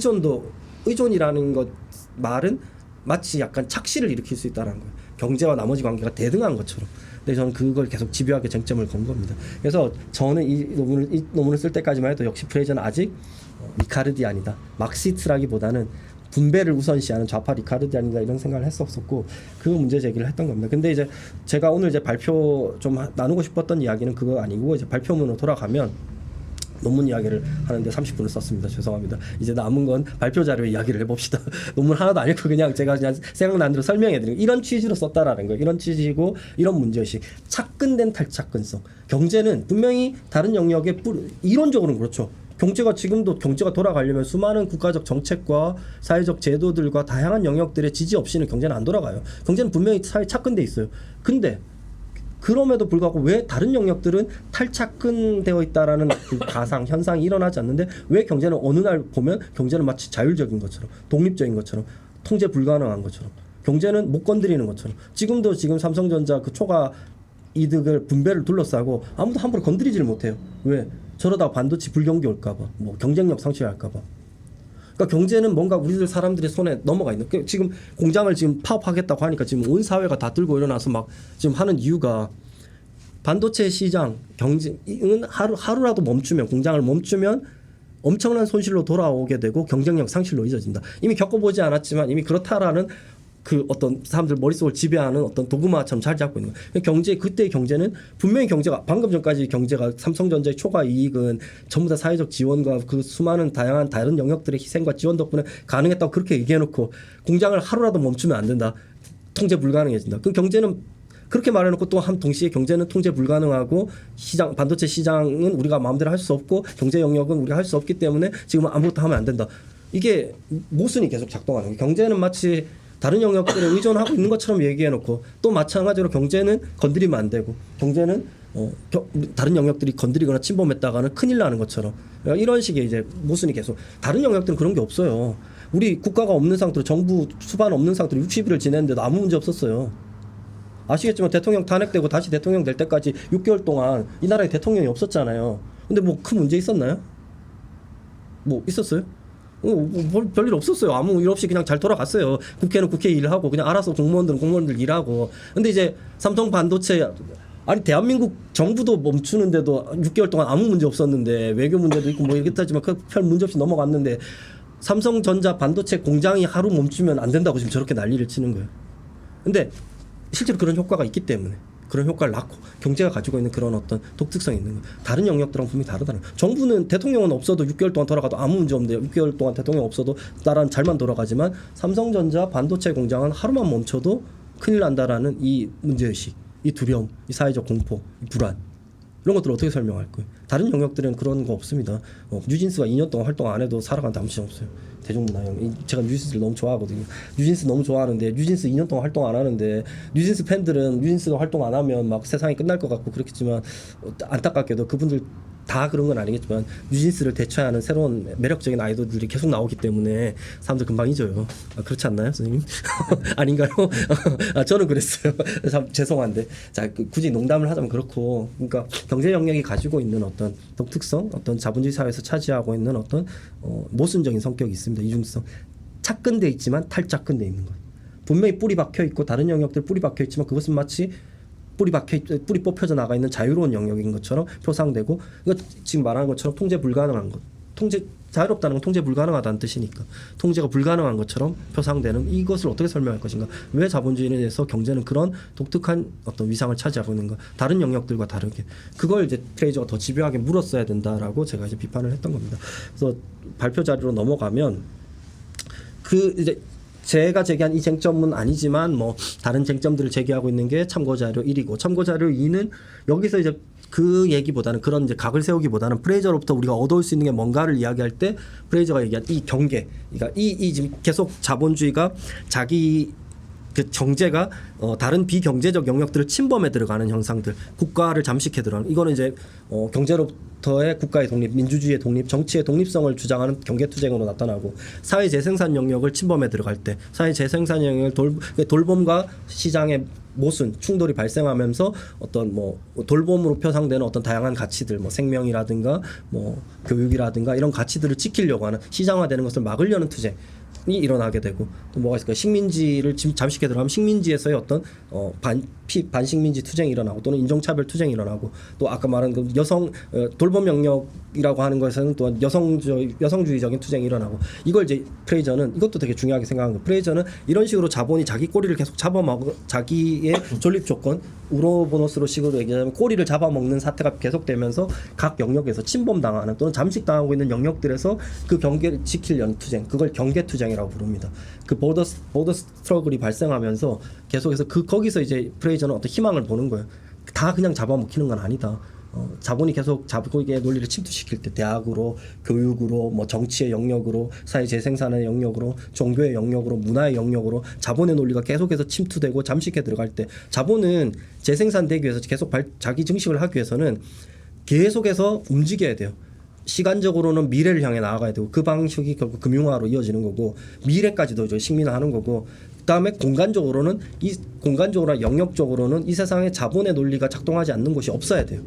의존이라는 것 말은 마치 약간 착시를 일으킬 수 있다는 거예요. 경제와 나머지 관계가 대등한 것처럼. 근데 저는 그걸 계속 집요하게 쟁점을 건 겁니다. 그래서 저는 이 논문을 쓸 때까지만 해도 역시 프레이저는 아직 리카르디안이다, 막시스트라기보다는 분배를 우선시하는 좌파 리카르디안이다 이런 생각을 했었고, 그 문제 제기를 했던 겁니다. 근데 이제 제가 오늘 이제 발표 좀 나누고 싶었던 이야기는 그거 아니고, 이제 발표문으로 돌아가면 논문 이야기를 하는데 30분을 썼습니다. 죄송합니다. 이제 남은 건 발표 자료 이야기를 해봅시다. 논문 하나도 안 읽고 그냥 제가 생각나는 대로 설명해드리는, 이런 취지로 썼다라는 거예요. 이런 취지고 이런 문제의식. 착근된 탈착근성. 경제는 분명히 다른 영역의 이론적으로는 그렇죠. 경제가 지금도 경제가 돌아가려면 수많은 국가적 정책과 사회적 제도들과 다양한 영역들의 지지 없이는 경제는 안 돌아가요. 경제는 분명히 사회에 착근돼 있어요. 근데 그럼에도 불구하고 왜 다른 영역들은 탈착근되어 있다라는 그 가상 현상이 일어나지 않는데, 왜 경제는 어느 날 보면 경제는 마치 자율적인 것처럼, 독립적인 것처럼, 통제 불가능한 것처럼, 경제는 못 건드리는 것처럼, 지금 삼성전자 그 초과 이득을 분배를 둘러싸고 아무도 함부로 건드리지를 못해요. 왜? 저러다가 반도체 불경기 올까봐, 뭐 경쟁력 상실할까봐. 그러니까 경제는 뭔가 우리들 사람들의 손에 넘어가 있는. 지금 공장을 지금 파업하겠다고 하니까 지금 온 사회가 다 들고 일어나서 막 지금 하는 이유가, 반도체 시장 경쟁은 하루라도 멈추면, 공장을 멈추면 엄청난 손실로 돌아오게 되고 경쟁력 상실로 잊어진다. 이미 겪어보지 않았지만 이미 그렇다라는 그 어떤 사람들 머릿속을 지배하는 어떤 도그마처럼 자리 잡고 있는 거예요. 그때의 경제는 분명히 경제가, 방금 전까지 경제가 삼성전자의 초과 이익은 전부 다 사회적 지원과 그 수많은 다양한 다른 영역들의 희생과 지원 덕분에 가능했다고 그렇게 얘기해놓고, 공장을 하루라도 멈추면 안 된다, 통제 불가능해진다. 그 경제는 그렇게 말해놓고 또 동시에 경제는 통제 불가능하고 반도체 시장은 우리가 마음대로 할 수 없고 경제 영역은 우리가 할 수 없기 때문에 지금 아무것도 하면 안 된다. 이게 모순이 계속 작동하는 거예요. 경제는 마치 다른 영역들에 의존하고 있는 것처럼 얘기해놓고 또 마찬가지로 경제는 건드리면 안 되고 경제는 다른 영역들이 건드리거나 침범했다가는 큰일 나는 것처럼 그러니까 이런 식의 이제 모순이 계속 다른 영역들은 그런 게 없어요. 우리 국가가 없는 상태로 정부 수반 없는 상태로 60일을 지냈는데도 아무 문제 없었어요. 아시겠지만 대통령 탄핵되고 다시 대통령 될 때까지 6개월 동안 이 나라에 대통령이 없었잖아요. 근데 뭐 큰 문제 있었나요? 뭐 있었어요? 별일 없었어요. 아무 일 없이 그냥 잘 돌아갔어요. 국회는 국회 일하고 그냥 알아서 공무원들은 공무원들 일하고. 근데 이제 삼성 반도체 아니 대한민국 정부도 멈추는데도 6개월 동안 아무 문제 없었는데 외교 문제도 있고 뭐 이렇겠다지만 별 문제 없이 넘어갔는데 삼성전자 반도체 공장이 하루 멈추면 안 된다고 지금 저렇게 난리를 치는 거예요. 근데 실제로 그런 효과가 있기 때문에 그런 효과를 낳고 경제가 가지고 있는 그런 어떤 독특성이 있는 거예요. 다른 영역들은 분명히 다르다는 거예요. 정부는 대통령은 없어도 6개월 동안 돌아가도 아무 문제 없는데 6개월 동안 대통령 없어도 나라는 잘만 돌아가지만 삼성전자 반도체 공장은 하루만 멈춰도 큰일 난다라는 이 문제의식, 이 두려움, 이 사회적 공포, 이 불안 이런 것들을 어떻게 설명할 거예요? 다른 영역들은 그런 거 없습니다. 뉴진스가 2년 동안 활동 안 해도 살아가는 아무 시간 없어요. 대중문화형. 제가 뉴진스를 너무 좋아하거든요. 뉴진스 너무 좋아하는데 뉴진스 2년 동안 활동 안 하는데 뉴진스 팬들은 뉴진스가 활동 안 하면 막 세상이 끝날 것 같고 그렇겠지만 안타깝게도 그분들 다 그런 건 아니겠지만 뉴진스를 대체하는 새로운 매력적인 아이돌들이 계속 나오기 때문에 사람들 금방 잊어요. 그렇지 않나요, 선생님? 아닌가요? 저는 그랬어요. 참 죄송한데 자 굳이 농담을 하자면 그렇고 그러니까 경제 영역이 가지고 있는 어떤 독특성, 어떤 자본주의 사회에서 차지하고 있는 어떤 모순적인 성격이 있습니다. 이중성. 착근돼 있지만 탈착근돼 있는 거예요. 분명히 뿌리 박혀 있고 다른 영역들 뿌리 박혀 있지만 그것은 마치 뿌리 뽑혀져 나가 있는 자유로운 영역인 것처럼 표상되고 이거 지금 말하는 것처럼 통제 불가능한 것. 자유롭다는 건 통제 불가능하다는 뜻이니까 통제가 불가능한 것처럼 표상되는 이것을 어떻게 설명할 것인가. 왜 자본주의에 대해서 경제는 그런 독특한 어떤 위상을 차지하고 있는가. 다른 영역들과 다르게. 그걸 이제 프레이저가 더 집요하게 물었어야 된다라고 제가 이제 비판을 했던 겁니다. 그래서 발표 자료로 넘어가면 그 이제 제가 제기한 이 쟁점은 아니지만 뭐 다른 쟁점들을 제기하고 있는 게 참고자료 1이고 참고자료 2는 여기서 이제 그 얘기보다는 그런 이제 각을 세우기보다는 프레이저로부터 우리가 얻어올 수 있는 게 뭔가를 이야기할 때 프레이저가 얘기한 이 경계, 그러니까 이 지금 계속 자본주의가 자기 그 경제가 다른 비경제적 영역들을 침범해 들어가는 형상들, 국가를 잠식해 들어가는 이거는 이제 경제로부터의 국가의 독립, 민주주의의 독립, 정치의 독립성을 주장하는 경계투쟁으로 나타나고 사회 재생산 영역을 침범해 들어갈 때 사회 재생산 영역을 돌봄과 시장의 모순, 충돌이 발생하면서 어떤 뭐 돌봄으로 표상되는 어떤 다양한 가치들, 뭐 생명이라든가 뭐 교육이라든가 이런 가치들을 지키려고 하는 시장화되는 것을 막으려는 투쟁. 이 일어나게 되고 또 뭐가 있을까요? 식민지를 잠식해 들어가면 식민지에서의 어떤 반식민지 투쟁이 일어나고 또는 인종차별 투쟁이 일어나고 또 아까 말한 그 여성 돌봄 영역이라고 하는 것에는 또 여성주의적인 투쟁이 일어나고 이걸 이제 프레이저는 이것도 되게 중요하게 생각한 거예요. 프레이저는 이런 식으로 자본이 자기 꼬리를 계속 잡아먹고 자기의 존립 조건 우로보노스로 식으로 얘기하자면 꼬리를 잡아먹는 사태가 계속되면서 각 영역에서 침범당하는 또는 잠식당하고 있는 영역들에서 그 경계를 지키려는 투쟁 그걸 경계투쟁이라고 부릅니다. 그 보더 스트러글이 발생하면서 계속해서 거기서 이제 프레이저는 어떤 희망을 보는 거예요. 다 그냥 잡아먹히는 건 아니다. 자본이 계속 자본의 논리를 침투시킬 때 대학으로 교육으로 뭐 정치의 영역으로 사회 재생산의 영역으로 종교의 영역으로 문화의 영역으로 자본의 논리가 계속해서 침투되고 잠식해 들어갈 때 자본은 재생산되기 위해서 계속 자기 증식을 하기 위해서는 계속해서 움직여야 돼요. 시간적으로는 미래를 향해 나아가야 되고 그 방식이 결국 금융화로 이어지는 거고 미래까지도 이제 식민화하는 거고 그다음에 공간적으로는 영역적으로는 이 세상에 자본의 논리가 작동하지 않는 곳이 없어야 돼요.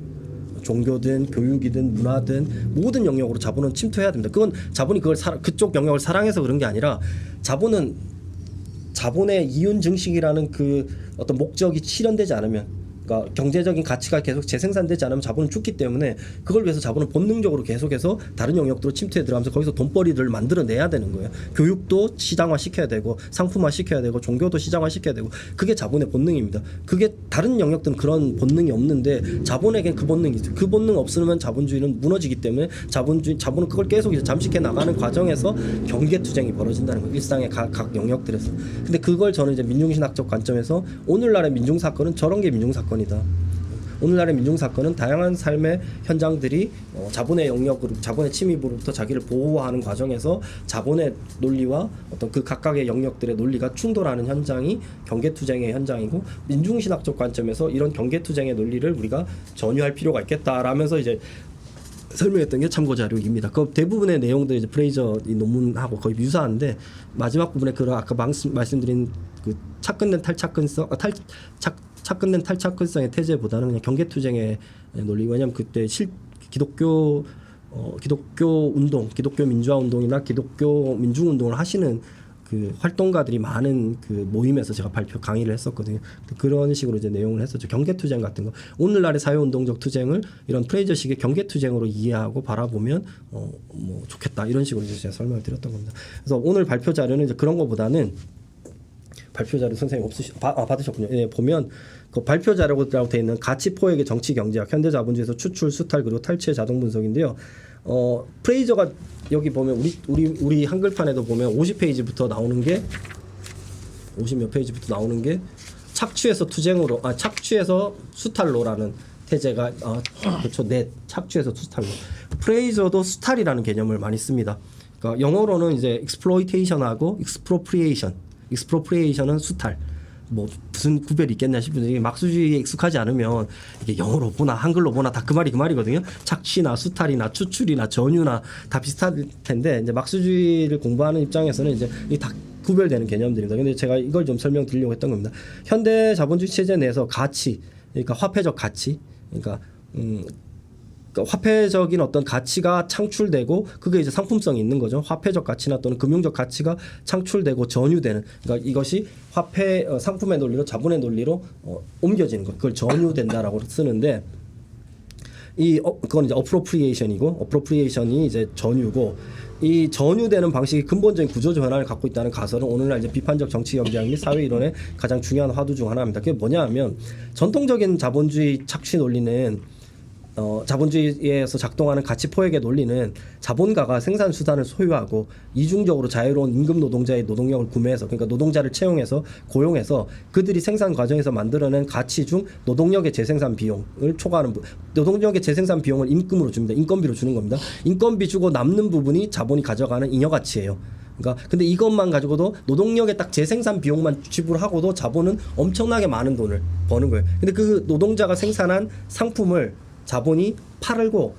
종교든 교육이든 문화든 모든 영역으로 자본은 침투해야 됩니다. 그건 자본이 그쪽 영역을 사랑해서 그런 게 아니라 자본은 자본의 이윤 증식이라는 그 어떤 목적이 실현되지 않으면 그러니까 경제적인 가치가 계속 재생산되지 않으면 자본은 죽기 때문에 그걸 위해서 자본은 본능적으로 계속해서 다른 영역으로 침투해 들어가면서 거기서 돈벌이를 만들어내야 되는 거예요. 교육도 시장화 시켜야 되고 상품화 시켜야 되고 종교도 시장화 시켜야 되고 그게 자본의 본능입니다. 그게 다른 영역들은 그런 본능이 없는데 자본에겐 그 본능이 있어요. 그 본능 없으면 자본주의는 무너지기 때문에 자본은 그걸 계속 이제 잠식해 나가는 과정에서 경계투쟁이 벌어진다는 거예요. 일상의 각 영역들에서. 근데 그걸 저는 이제 민중신학적 관점에서 오늘날의 민중사건은 저런 게 민중사건이다. 오늘날의 민중 사건은 다양한 삶의 현장들이 자본의 영역으로 자본의 침입으로부터 자기를 보호하는 과정에서 자본의 논리와 어떤 그 각각의 영역들의 논리가 충돌하는 현장이 경계투쟁의 현장이고 민중신학적 관점에서 이런 경계투쟁의 논리를 우리가 전유할 필요가 있겠다라면서 이제 설명했던 게 참고 자료입니다. 그 대부분의 내용들 이제 프레이저 이 논문하고 거의 유사한데 마지막 부분에 그 아까 말씀드린 그 착근된 탈착근성의 태제보다는 그냥 경계투쟁의 논리. 왜냐하면 그때 기독교 운동, 기독교 민주화 운동이나 기독교 민중 운동을 하시는 그 활동가들이 많은 그 모임에서 제가 강의를 했었거든요. 그런 식으로 이제 내용을 했었죠. 경계투쟁 같은 거. 오늘날의 사회운동적 투쟁을 이런 프레이저식의 경계투쟁으로 이해하고 바라보면 뭐 좋겠다. 이런 식으로 이제 제가 설명을 드렸던 겁니다. 그래서 오늘 발표 자료는 이제 그런 거보다는 발표 자료 선생님 받으셨군요. 예, 보면 그 발표 자료라고 되어 있는 가치 포획의 정치 경제학, 현대 자본주의에서 추출, 수탈 그리고 탈취의 자동 분석인데요. 프레이저가 여기 보면 우리 한글판에도 보면 50페이지부터 나오는 게 50몇 페이지부터 나오는 게 착취에서 투쟁으로 착취에서 수탈로라는 태제가 그렇죠. 착취에서 수탈로. 프레이저도 수탈이라는 개념을 많이 씁니다. 그러니까 영어로는 이제 exploitation하고 expropriation은 수탈. 뭐 무슨 구별이 있겠냐 싶은데 막수주의에 익숙하지 않으면 이게 영어로 보나 한글로 보나 다 그 말이거든요. 착취나 수탈이나 추출이나 전유나 다 비슷할 텐데 이제 막수주의를 공부하는 입장에서는 이제 이 다 구별되는 개념들입니다. 근데 제가 이걸 좀 설명드리려고 했던 겁니다. 현대 자본주의 체제 내에서 가치, 그러니까 화폐적 가치, 그러니까 화폐적인 어떤 가치가 창출되고 그게 이제 상품성이 있는 거죠. 화폐적 가치나 또는 금융적 가치가 창출되고 전유되는, 그러니까 이것이 화폐 상품의 논리로 자본의 논리로 옮겨지는 것, 그걸 전유된다라고 쓰는데 그건 이제 어프로프리에이션이 이제 전유고, 이 전유되는 방식이 근본적인 구조적 변화를 갖고 있다는 가설은 오늘날 이제 비판적 정치 경제학 및 사회 이론의 가장 중요한 화두 중 하나입니다. 그게 뭐냐하면 전통적인 자본주의 착취 논리는 자본주의에서 작동하는 가치 포획의 논리는 자본가가 생산 수단을 소유하고 이중적으로 자유로운 임금 노동자의 노동력을 구매해서, 그러니까 노동자를 채용해서 고용해서 그들이 생산 과정에서 만들어낸 가치 중 노동력의 재생산 비용을 초과하는 노동력의 재생산 비용을 임금으로 줍니다. 인건비로 주는 겁니다. 인건비 주고 남는 부분이 자본이 가져가는 잉여가치예요. 그러니까 근데 이것만 가지고도 노동력의 딱 재생산 비용만 지불하고도 자본은 엄청나게 많은 돈을 버는 거예요. 근데 그 노동자가 생산한 상품을 자본이 팔고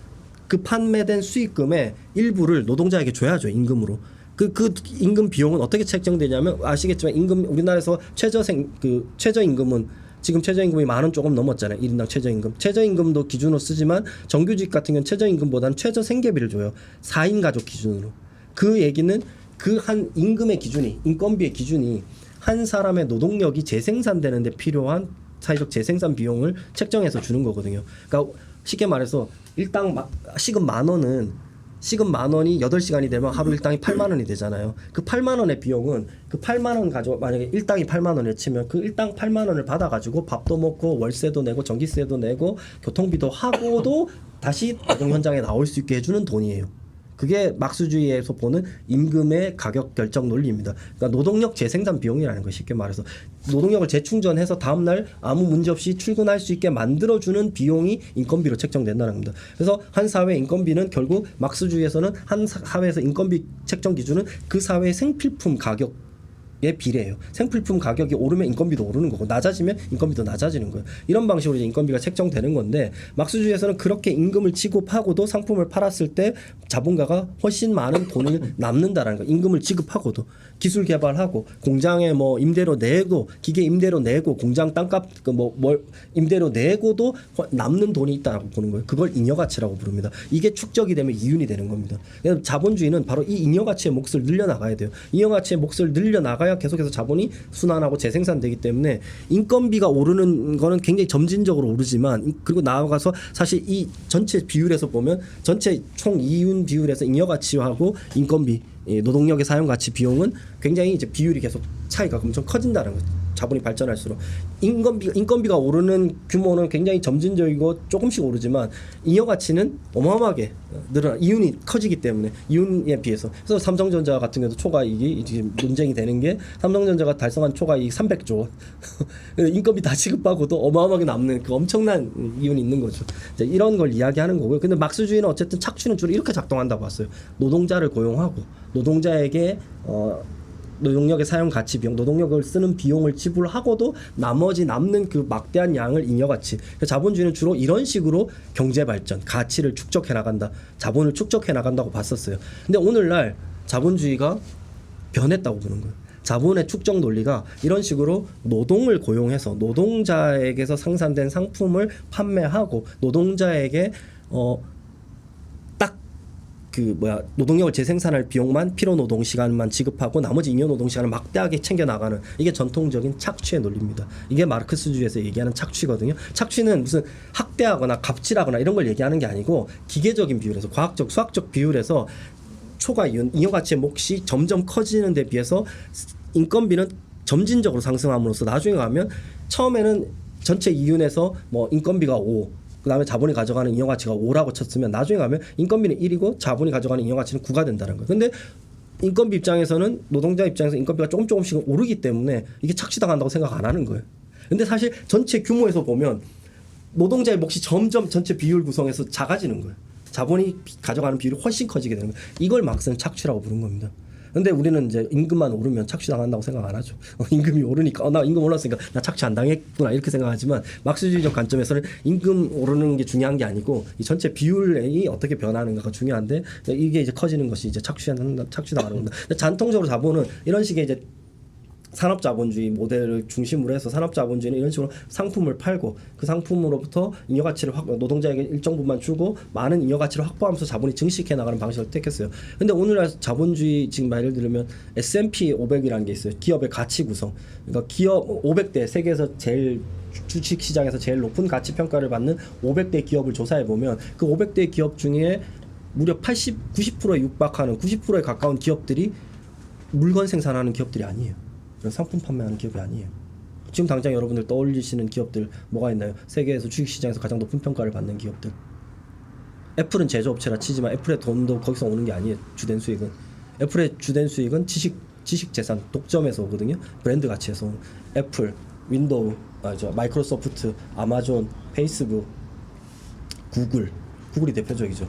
그 판매된 수익금의 일부를 노동자에게 줘야죠. 임금으로. 그 임금 비용은 어떻게 책정되냐면 아시겠지만 우리나라에서 최저임금은 지금 최저임금이 10,000원 조금 넘었잖아요. 1인당 최저임금. 최저임금도 기준으로 쓰지만 정규직 같은 경우는 최저임금보다는 최저 생계비를 줘요. 4인 가족 기준으로. 그 얘기는 그 한 임금의 기준이, 인건비의 기준이 한 사람의 노동력이 재생산되는 데 필요한 사회적 재생산 비용을 책정해서 주는 거거든요. 그러니까 쉽게 말해서 일당 시급 10,000원은 시급 10,000원이 8시간이 되면 하루 일당이 80,000원이 되잖아요. 그 80,000원의 비용은 그 80,000원 가지고 만약에 일당이 80,000원을 치면 그 일당 80,000원을 받아가지고 밥도 먹고 월세도 내고 전기세도 내고 교통비도 하고도 다시 노동 현장에 나올 수 있게 해주는 돈이에요. 그게 막수주의에서 보는 임금의 가격 결정 논리입니다. 그러니까 노동력 재생산 비용이라는 거, 쉽게 말해서 노동력을 재충전해서 다음날 아무 문제 없이 출근할 수 있게 만들어주는 비용이 인건비로 책정된다는 겁니다. 그래서 한 사회의 인건비는 결국 막수주의에서는 한 사회에서 인건비 책정 기준은 그 사회의 생필품 가격 의 비례예요. 생필품 가격이 오르면 인건비도 오르는 거고 낮아지면 인건비도 낮아지는 거예요. 이런 방식으로 이제 인건비가 책정되는 건데 막수주의에서는 그렇게 임금을 지급하고도 상품을 팔았을 때 자본가가 훨씬 많은 돈을 남는다라는 거예요. 임금을 지급하고도 기술 개발하고 공장에 뭐 임대료 내고 기계 임대료 내고 공장 땅값 임대료 내고도 남는 돈이 있다라고 보는 거예요. 그걸 잉여가치라고 부릅니다. 이게 축적이 되면 이윤이 되는 겁니다. 자본주의는 바로 이 잉여가치의 몫을 늘려나가야 돼요. 잉여가치의 몫을 늘려나가야 계속해서 자본이 순환하고 재생산되기 때문에 인건비가 오르는 거는 굉장히 점진적으로 오르지만, 그리고 나아가서 사실 이 전체 비율에서 보면 전체 총 이윤 비율에서 잉여가치하고 인건비, 노동력의 사용가치 비용은 굉장히 이제 비율이 계속 차이가 엄청 커진다는 거죠. 자본이 발전할수록 인건비가 오르는 규모는 굉장히 점진적이고 조금씩 오르지만 잉여 가치는 어마어마하게 늘어나 이윤이 커지기 때문에 이윤에 비해서 그래서 삼성전자 같은 경우도 초과이익이 지금 논쟁이 되는 게 삼성전자가 달성한 초과이익 300조 인건비 다 지급하고도 어마어마하게 남는 그 엄청난 이윤이 있는 거죠. 이제 이런 걸 이야기하는 거고요. 근데 막스주의는 어쨌든 착취는 주로 이렇게 작동한다고 봤어요. 노동자를 고용하고 노동자에게 노동력의 사용 가치 비용, 노동력을 쓰는 비용을 지불하고도 나머지 남는 그 막대한 양을 잉여 가치. 자본주의는 주로 이런 식으로 경제 발전, 가치를 축적해 나간다, 자본을 축적해 나간다고 봤었어요. 근데 오늘날 자본주의가 변했다고 보는 거예요. 자본의 축적 논리가 이런 식으로 노동을 고용해서 노동자에게서 생산된 상품을 판매하고 노동자에게 노동력을 재생산할 비용만 필요 노동 시간만 지급하고 나머지 잉여 노동 시간을 막대하게 챙겨 나가는 이게 전통적인 착취의 논리입니다. 이게 마르크스주의에서 얘기하는 착취거든요. 착취는 무슨 학대하거나 갑질하거나 이런 걸 얘기하는 게 아니고 기계적인 비율에서 과학적 수학적 비율에서 초과 잉여 가치의 몫이 점점 커지는 데 비해서 인건비는 점진적으로 상승함으로써 나중에 가면 처음에는 전체 이윤에서 뭐 인건비가 5, 그다음에 자본이 가져가는 잉여 가치가 5라고 쳤으면 나중에 가면 인건비는 1이고 자본이 가져가는 잉여 가치는 9가 된다는 거예요. 근데 인건비 입장에서는 노동자 입장에서 인건비가 조금씩 오르기 때문에 이게 착취당한다고 생각 안 하는 거예요. 근데 사실 전체 규모에서 보면 노동자의 몫이 점점 전체 비율 구성에서 작아지는 거예요. 자본이 가져가는 비율이 훨씬 커지게 되는 거예요. 이걸 막스는 착취라고 부른 겁니다. 근데 우리는 이제 임금만 오르면 착취당한다고 생각 안 하죠. 임금이 오르니까 나 임금 올랐으니까 나 착취 안 당했구나 이렇게 생각하지만 막스주의적 관점에서는 임금 오르는 게 중요한 게 아니고 이 전체 비율이 어떻게 변하는가가 중요한데 이게 이제 커지는 것이 이제 착취당하는 겁니다. 근데 전통적으로 자본은 이런 식의 이제 산업자본주의 모델을 중심으로 해서 산업자본주의는 이런 식으로 상품을 팔고 그 상품으로부터 잉여가치를 노동자에게 일정 부분만 주고 많은 잉여가치를 확보하면서 자본이 증식해 나가는 방식을 택했어요. 근데 오늘날 자본주의 지금 예를 들면 S&P 500이라는 게 있어요. 기업의 가치 구성. 그러니까 기업 500대 세계에서 제일 주식시장에서 제일 높은 가치 평가를 받는 500대 기업을 조사해 보면 그 500대 기업 중에 무려 90%에 육박하는 90%에 가까운 기업들이 물건 생산하는 기업들이 아니에요. 상품 판매하는 기업이 아니에요. 지금 당장 여러분들 떠올리시는 기업들 뭐가 있나요? 세계에서 주식시장에서 가장 높은 평가를 받는 기업들. 애플은 제조업체라 치지만 애플의 돈도 거기서 오는 게 아니에요. 주된 수익은. 애플의 주된 수익은 지식 재산, 독점에서 오거든요. 브랜드 가치에서 오는. 애플, 윈도우, 마이크로소프트, 아마존, 페이스북, 구글이 대표적이죠.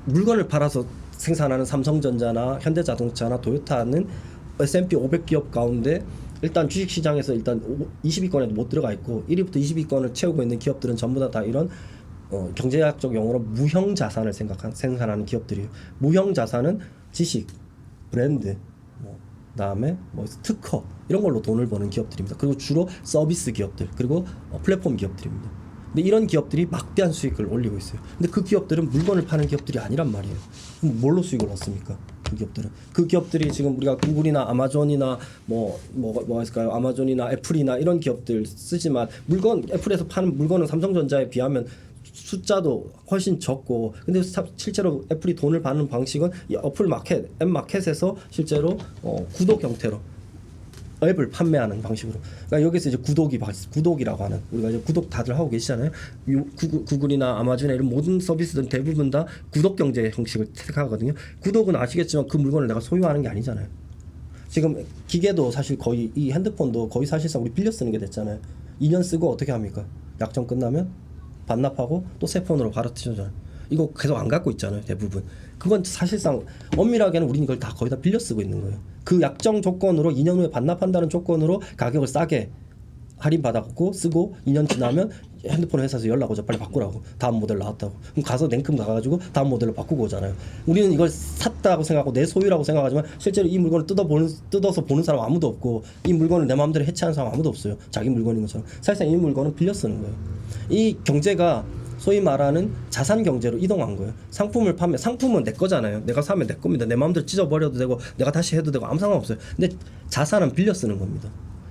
물건을 팔아서 생산하는 삼성전자나 현대자동차나 도요타는 S&P 500 기업 가운데 일단 주식시장에서 일단 20위권에도 못 들어가 있고 1위부터 20위권을 채우고 있는 기업들은 전부 다 이런 경제학적 용어로 무형 자산을 생산하는 기업들이에요. 무형 자산은 지식, 브랜드, 그다음에 특허 이런 걸로 돈을 버는 기업들입니다. 그리고 주로 서비스 기업들 그리고 플랫폼 기업들입니다. 근데 이런 기업들이 막대한 수익을 올리고 있어요. 근데 그 기업들은 물건을 파는 기업들이 아니란 말이에요. 그럼 뭘로 수익을 얻습니까? 그 기업들이 지금 우리가 구글이나 아마존이나 뭐가 있을까요? 아마존이나 애플이나 이런 기업들 쓰지만 애플에서 파는 물건은 삼성전자에 비하면 숫자도 훨씬 적고 근데 실제로 애플이 돈을 받는 방식은 이 어플 마켓, 앱 마켓에서 실제로 구독 형태로 앱을 판매하는 방식으로. 그러니까 여기서 이제 구독이라고 하는 우리가 이제 구독 다들 하고 계시잖아요. 구글이나 아마존이나 이런 모든 서비스들은 대부분 다 구독 경제 형식을 택하거든요. 구독은 아시겠지만 그 물건을 내가 소유하는 게 아니잖아요. 지금 기계도 사실 거의 이 핸드폰도 거의 사실상 우리 빌려 쓰는 게 됐잖아요. 2년 쓰고 어떻게 합니까? 약정 끝나면 반납하고 또 새 폰으로 갈아치우잖아요. 이거 계속 안 갖고 있잖아요. 대부분. 그건 사실상 엄밀하게는 우리는 이걸 다 거의 다 빌려 쓰고 있는 거예요. 그 약정 조건으로 2년 후에 반납한다는 조건으로 가격을 싸게 할인받았고 쓰고 2년 지나면 핸드폰 회사에서 연락 오죠. 빨리 바꾸라고. 다음 모델 나왔다고. 그럼 가서 냉큼 가가지고 다음 모델로 바꾸고 오잖아요. 우리는 이걸 샀다고 생각하고 내 소유라고 생각하지만 실제로 이 물건을 뜯어서 보는 사람 아무도 없고 이 물건을 내 마음대로 해체하는 사람 아무도 없어요. 자기 물건인 것처럼. 사실상 이 물건은 빌려 쓰는 거예요. 이 경제가 소위 말하는 자산 경제로 이동한 거예요. 상품은 내 거잖아요. 내가 사면 내 겁니다. 내 마음대로 찢어버려도 되고 내가 다시 해도 되고 아무 상관없어요. 근데 자산은 빌려 쓰는 겁니다.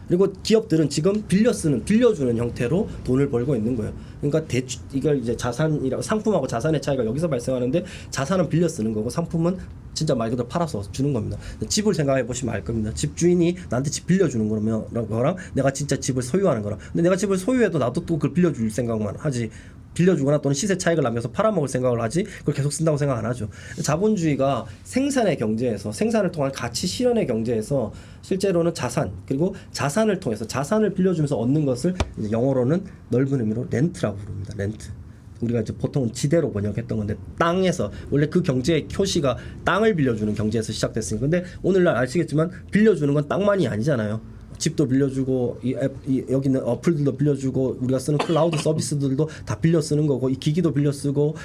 그리고 기업들은 지금 빌려주는 형태로 돈을 벌고 있는 거예요. 그러니까 이걸 이제 상품하고 자산의 차이가 여기서 발생하는데 자산은 빌려 쓰는 거고 상품은 진짜 말 그대로 팔아서 주는 겁니다. 집을 생각해 보시면 알 겁니다. 집 주인이 나한테 집 빌려주는 거랑 내가 진짜 집을 소유하는 거랑. 근데 내가 집을 소유해도 나도 또 그걸 빌려줄 생각만 하지. 빌려주거나 또는 시세 차익을 남겨서 팔아먹을 생각을 하지 그걸 계속 쓴다고 생각 안 하죠. 자본주의가 생산의 경제에서 생산을 통한 가치 실현의 경제에서 실제로는 자산 그리고 자산을 통해서 자산을 빌려주면서 얻는 것을 이제 영어로는 넓은 의미로 렌트라고 부릅니다. 렌트. 우리가 이제 보통은 지대로 번역했던 건데 땅에서 원래 그 경제의 표시가 땅을 빌려주는 경제에서 시작됐으니까. 근데 오늘날 아시겠지만 빌려주는 건 땅만이 아니잖아요. 집도 빌려주고 여기 있는 어플들도 빌려주고 우리가 쓰는 클라우드 서비스들도 다 빌려 쓰는 거고 이 기기도 빌려 쓰고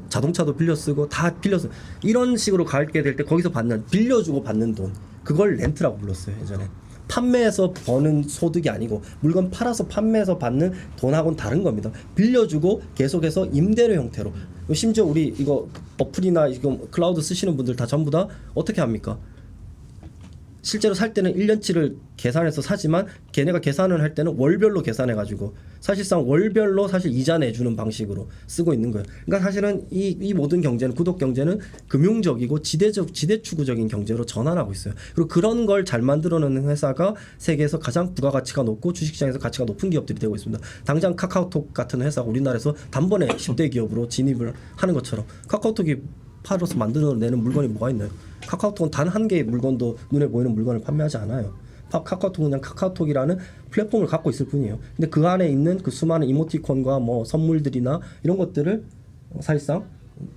자동차도 빌려 쓰고 다 빌려 쓰. 이런 식으로 가게 될 때 거기서 받는 빌려주고 받는 돈 그걸 렌트라고 불렀어요 예전에. 판매해서 버는 소득이 아니고 물건 팔아서 판매해서 받는 돈하고는 다른 겁니다. 빌려주고 계속해서 임대료 형태로. 심지어 우리 이거 어플이나 이거 클라우드 쓰시는 분들 다 전부 다 어떻게 합니까? 실제로 살 때는 1년치를 계산해서 사지만 걔네가 계산을 할 때는 월별로 계산해가지고 사실상 월별로 사실 이자 내주는 방식으로 쓰고 있는 거예요. 그러니까 사실은 이 모든 경제는 구독 경제는 금융적이고 지대추구적인 경제로 전환하고 있어요. 그리고 그런 걸 잘 만들어내는 회사가 세계에서 가장 부가가치가 높고 주식시장에서 가치가 높은 기업들이 되고 있습니다. 당장 카카오톡 같은 회사가 우리나라에서 단번에 10대 기업으로 진입을 하는 것처럼 카카오톡이 팔아서 만들어내는 물건이 뭐가 있나요? 카카오톡은 단 한 개의 물건도 눈에 보이는 물건을 판매하지 않아요. 카카오톡은 그냥 카카오톡이라는 플랫폼을 갖고 있을 뿐이에요. 근데 그 안에 있는 그 수많은 이모티콘과 뭐 선물들이나 이런 것들을 사실상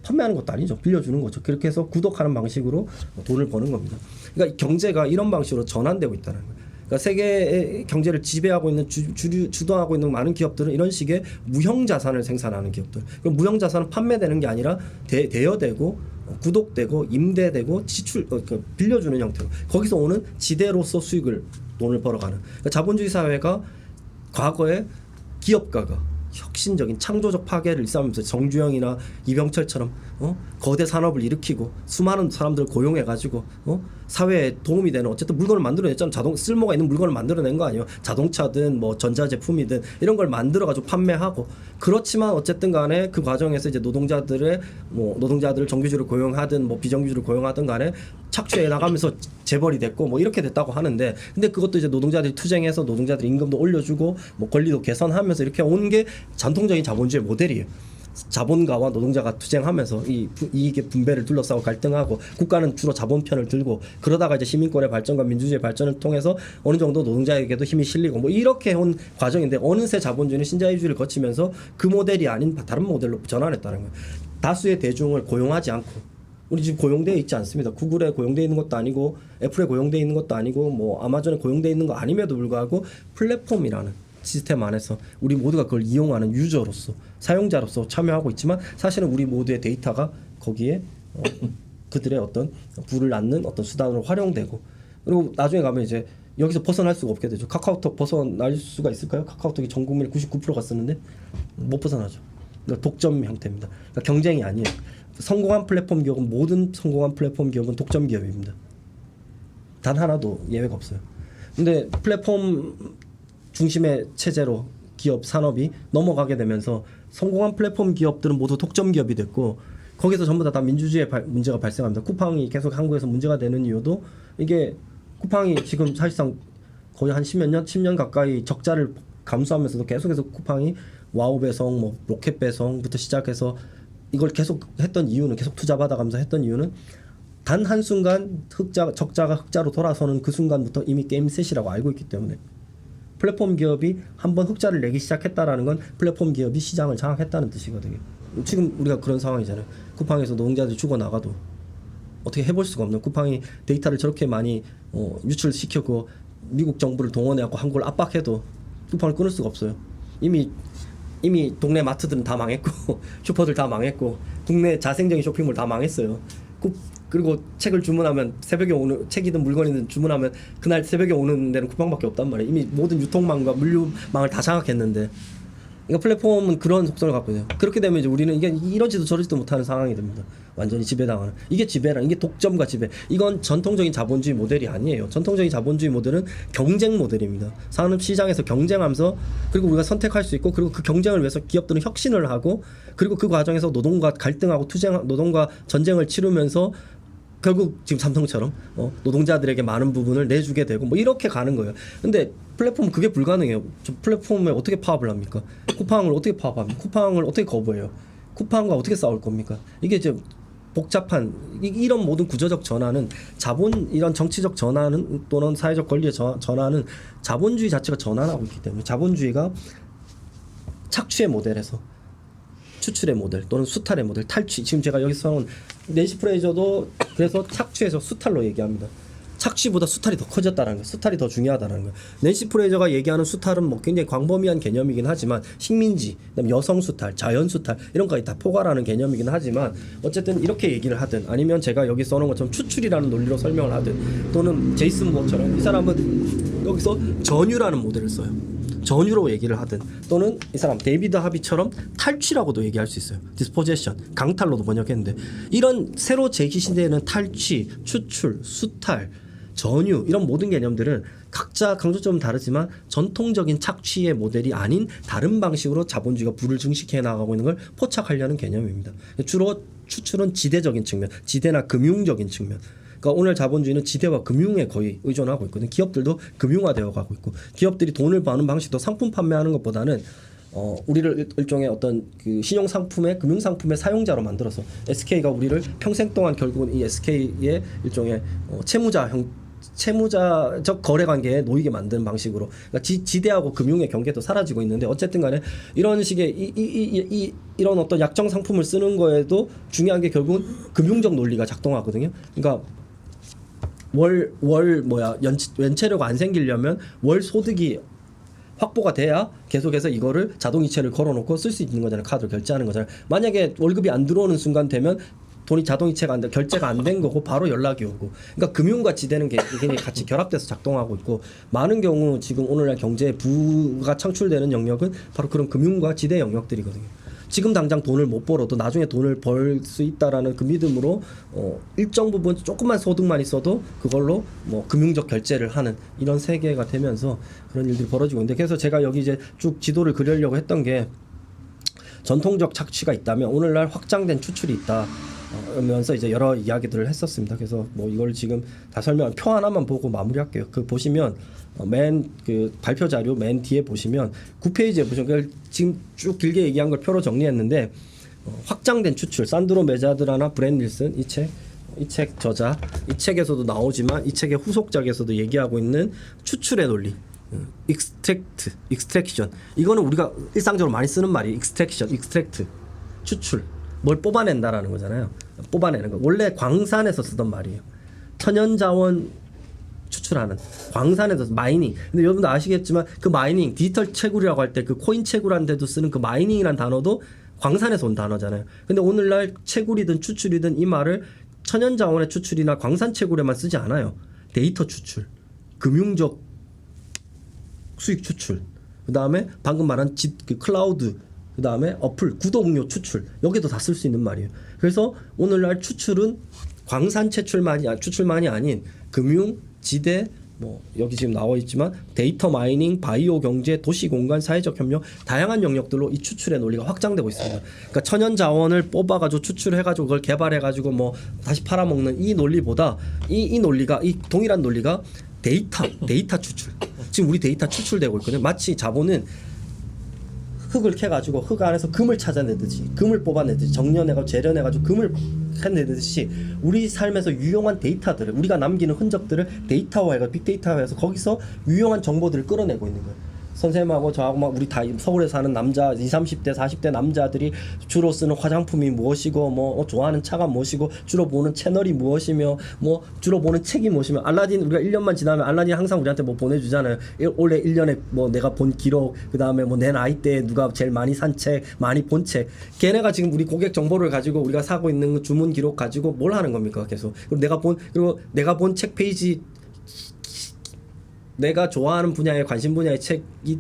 판매하는 것도 아니죠. 빌려주는 거죠. 그렇게 해서 구독하는 방식으로 돈을 버는 겁니다. 그러니까 경제가 이런 방식으로 전환되고 있다는 거예요. 그러니까 세계의 경제를 지배하고 있는 주도하고 있는 많은 기업들은 이런 식의 무형 자산을 생산하는 기업들. 그럼 무형 자산은 판매되는 게 아니라 대여되고 구독되고 임대되고 빌려주는 형태로 거기서 오는 지대로서 수익을 돈을 벌어가는. 그러니까 자본주의 사회가 과거에 기업가가 혁신적인 창조적 파괴를 일삼으면서 정주영이나 이병철처럼 거대 산업을 일으키고 수많은 사람들을 고용해가지고 사회에 도움이 되는 어쨌든 물건을 만들어냈잖아요. 쓸모가 있는 물건을 만들어낸 거 아니에요. 자동차든 뭐 전자제품이든 이런 걸 만들어가지고 판매하고. 그렇지만 어쨌든 간에 그 과정에서 이제 노동자들을 정규직으로 고용하든 뭐 비정규직으로 고용하든 간에 착취해 나가면서 재벌이 됐고 뭐 이렇게 됐다고 하는데, 근데 그것도 이제 노동자들이 투쟁해서 노동자들 임금도 올려주고 뭐 권리도 개선하면서 이렇게 온 게 전통적인 자본주의 모델이에요. 자본가와 노동자가 투쟁하면서 이 이익의 분배를 둘러싸고 갈등하고 국가는 주로 자본 편을 들고 그러다가 이제 시민권의 발전과 민주주의 발전을 통해서 어느 정도 노동자에게도 힘이 실리고 뭐 이렇게 온 과정인데, 어느새 자본주의는 신자유주의를 거치면서 그 모델이 아닌 다른 모델로 전환했다는 거예요. 다수의 대중을 고용하지 않고, 우리 지금 고용되어 있지 않습니다. 구글에 고용되어 있는 것도 아니고 애플에 고용되어 있는 것도 아니고 뭐 아마존에 고용되어 있는 거 아님에도 불구하고 플랫폼이라는 시스템 안에서 우리 모두가 그걸 이용하는 유저로서 사용자로서 참여하고 있지만, 사실은 우리 모두의 데이터가 거기에 그들의 어떤 부를 낳는 어떤 수단으로 활용되고, 그리고 나중에 가면 이제 여기서 벗어날 수가 없게 되죠. 카카오톡 벗어날 수가 있을까요? 카카오톡이 전 국민의 99%가 쓰는데 못 벗어나죠. 그러니까 독점 형태입니다. 그러니까 경쟁이 아니에요. 성공한 플랫폼 기업은, 모든 성공한 플랫폼 기업은 독점 기업입니다. 단 하나도 예외가 없어요. 근데 플랫폼 중심의 체제로 기업 산업이 넘어가게 되면서 성공한 플랫폼 기업들은 모두 독점 기업이 됐고, 거기서 전부 다 민주주의의 문제가 발생합니다. 쿠팡이 계속 한국에서 문제가 되는 이유도, 이게 쿠팡이 지금 사실상 거의 한 10년 가까이 적자를 감수하면서도 계속해서 쿠팡이 와우 배송, 뭐 로켓 배송부터 시작해서 이걸 계속 했던 이유는, 계속 투자 받아가면서 했던 이유는 단 한순간 적자가 흑자로 돌아서는 그 순간부터 이미 게임 셋이라고 알고 있기 때문에. 플랫폼 기업이 한번 흑자를 내기 시작했다라는 건 플랫폼 기업이 시장을 장악했다는 뜻이거든요. 지금 우리가 그런 상황이잖아요. 쿠팡에서 노동자들이 죽어나가도 어떻게 해볼 수가 없는, 쿠팡이 데이터를 저렇게 많이 유출시켰고 미국 정부를 동원해갖고 한국을 압박해도 쿠팡을 끊을 수가 없어요. 이미 동네 마트들은 다 망했고 슈퍼들 다 망했고 국내 자생적인 쇼핑몰 다 망했어요. 그리고 책을 주문하면 새벽에 오는, 책이든 물건이든 주문하면 그날 새벽에 오는 데는 쿠팡밖에 없단 말이에요. 이미 모든 유통망과 물류망을 다 장악했는데. 그러니까 플랫폼은 그런 속성을 갖고 있어요. 그렇게 되면 이제 우리는 이게 이러지도 저러지도 못하는 상황이 됩니다. 완전히 지배당하는. 이게 지배란, 이게 독점과 지배. 이건 전통적인 자본주의 모델이 아니에요. 전통적인 자본주의 모델은 경쟁 모델입니다. 산업 시장에서 경쟁하면서, 그리고 우리가 선택할 수 있고, 그리고 그 경쟁을 위해서 기업들은 혁신을 하고, 그리고 그 과정에서 노동과 갈등하고 노동과 전쟁을 치르면서 결국 지금 삼성처럼 노동자들에게 많은 부분을 내주게 되고 뭐 이렇게 가는 거예요. 근데 플랫폼은 그게 불가능해요. 저 플랫폼에 어떻게 파업을 합니까? 쿠팡을 어떻게 파업합니까? 쿠팡을 어떻게 거부해요? 쿠팡과 어떻게 싸울 겁니까? 이게 이제 복잡한 이런 모든 구조적 전환은 이런 정치적 전환은 또는 사회적 권리의 전환은 자본주의 자체가 전환하고 있기 때문에 자본주의가 착취의 모델에서 추출의 모델 또는 수탈의 모델, 탈취. 지금 제가 여기서 나온 낸시 프레이저도 그래서 착취에서 수탈로 얘기합니다. 착취보다 수탈이 더 커졌다는 거예요. 수탈이 더 중요하다는 거예요. 낸시 프레이저가 얘기하는 수탈은 뭐 굉장히 광범위한 개념이긴 하지만 식민지, 그다음에 여성 수탈, 자연 수탈 이런 것까지 다 포괄하는 개념이긴 하지만 어쨌든 이렇게 얘기를 하든 아니면 제가 여기 써놓은 것처럼 추출이라는 논리로 설명을 하든 또는 제이슨 모어처럼 이 사람은 여기서 전유라는 모델을 써요. 전유로 얘기를 하든 또는 이 사람 데이비드 하비처럼 탈취라고도 얘기할 수 있어요. 디스포제션, 강탈로도 번역했는데 이런 새로 제기시되는 탈취, 추출, 수탈, 전유 이런 모든 개념들은 각자 강조점은 다르지만 전통적인 착취의 모델이 아닌 다른 방식으로 자본주의가 부를 증식해 나가고 있는 걸 포착하려는 개념입니다. 주로 추출은 지대적인 측면, 지대나 금융적인 측면. 그러니까 오늘 자본주의는 지대와 금융에 거의 의존하고 있거든요. 기업들도 금융화되어 가고 있고 기업들이 돈을 버는 방식도 상품 판매하는 것보다는 우리를 일종의 어떤 그 신용 상품의 금융 상품의 사용자로 만들어서 SK가 우리를 평생 동안 결국은 이 SK의 일종의 채무자적 거래 관계에 놓이게 만드는 방식으로 그러니까 지대하고 금융의 경계도 사라지고 있는데 어쨌든 간에 이런 식의 이런 어떤 약정 상품을 쓰는 거에도 중요한 게 결국은 금융적 논리가 작동하거든요. 그러니까 연체료가 안 생기려면 월 소득이 확보가 돼야 계속해서 이거를 자동이체를 걸어놓고 쓸 수 있는 거잖아요. 카드로 결제하는 거잖아요. 만약에 월급이 안 들어오는 순간 되면 돈이 자동이체가 결제가 안 된 거고 바로 연락이 오고 그러니까 금융과 지대는 굉장히 같이 결합돼서 작동하고 있고 많은 경우 지금 오늘날 경제의 부가 창출되는 영역은 바로 그런 금융과 지대 영역들이거든요. 지금 당장 돈을 못 벌어도 나중에 돈을 벌 수 있다라는 그 믿음으로 일정 부분 조금만 소득만 있어도 그걸로 뭐 금융적 결제를 하는 이런 세계가 되면서 그런 일들이 벌어지고 있는데 그래서 제가 여기 이제 쭉 지도를 그리려고 했던 게 전통적 착취가 있다면 오늘날 확장된 추출이 있다. 면서 이제 여러 이야기들을 했었습니다. 그래서 뭐 이걸 지금 다 설명 표 하나만 보고 마무리할게요. 그 보시면 맨 그 발표 자료 맨 뒤에 보시면 9페이지에 보시면 지금 쭉 길게 얘기한 걸 표로 정리했는데 확장된 추출 산드로 메자드라나 브랜 닐슨 이 책 저자 이 책에서도 나오지만 이 책의 후속작에서도 얘기하고 있는 추출의 논리 익스트랙션 이거는 우리가 일상적으로 많이 쓰는 말이 익스트랙트 추출 뭘 뽑아낸다라는 거잖아요. 뽑아내는 거. 원래 광산에서 쓰던 말이에요. 천연자원 추출하는 광산에서 마이닝. 근데 여러분도 아시겠지만 그 마이닝 디지털 채굴이라고 할 때 그 코인 채굴하는 데도 쓰는 그 마이닝이라는 단어도 광산에서 온 단어잖아요. 근데 오늘날 채굴이든 추출이든 이 말을 천연자원의 추출이나 광산 채굴에만 쓰지 않아요. 데이터 추출, 금융적 수익 추출, 그 다음에 방금 말한 그 클라우드 그 다음에 어플, 구독료 추출 여기도 다 쓸 수 있는 말이에요. 그래서 오늘날 추출은 광산 추출만이 아닌 금융, 지대, 뭐 여기 지금 나와 있지만 데이터 마이닝, 바이오 경제, 도시 공간, 사회적 협력 다양한 영역들로 이 추출의 논리가 확장되고 있습니다. 그러니까 천연 자원을 뽑아가지고 추출해가지고 그걸 개발해가지고 뭐 다시 팔아먹는 이 논리보다 이 논리가 이 동일한 논리가 데이터 추출. 지금 우리 데이터 추출되고 있거든요. 마치 자본은 흙을 캐가지고 흙 안에서 금을 찾아내듯이 금을 뽑아내듯이 정련해가지고 재련해가지고 금을 해내듯이 우리 삶에서 유용한 데이터들을 우리가 남기는 흔적들을 데이터화해서 빅데이터화해서 거기서 유용한 정보들을 끌어내고 있는 거예요. 선생님하고 저하고 막 우리 다 서울에 사는 남자 20, 30대 40대 남자들이 주로 쓰는 화장품이 무엇이고 뭐 좋아하는 차가 무엇이고 주로 보는 채널이 무엇이며 뭐 주로 보는 책이 무엇이며 알라딘 우리가 1년만 지나면 알라딘 항상 우리한테 뭐 보내주잖아요. 올해 1년에 뭐 내가 본 기록 그 다음에 뭐 내 나이 때 누가 제일 많이 산 책 많이 본 책 걔네가 지금 우리 고객 정보를 가지고 우리가 사고 있는 주문 기록 가지고 뭘 하는 겁니까 계속 그리고 내가 본 책 페이지 내가 좋아하는 분야의 관심 분야의 책이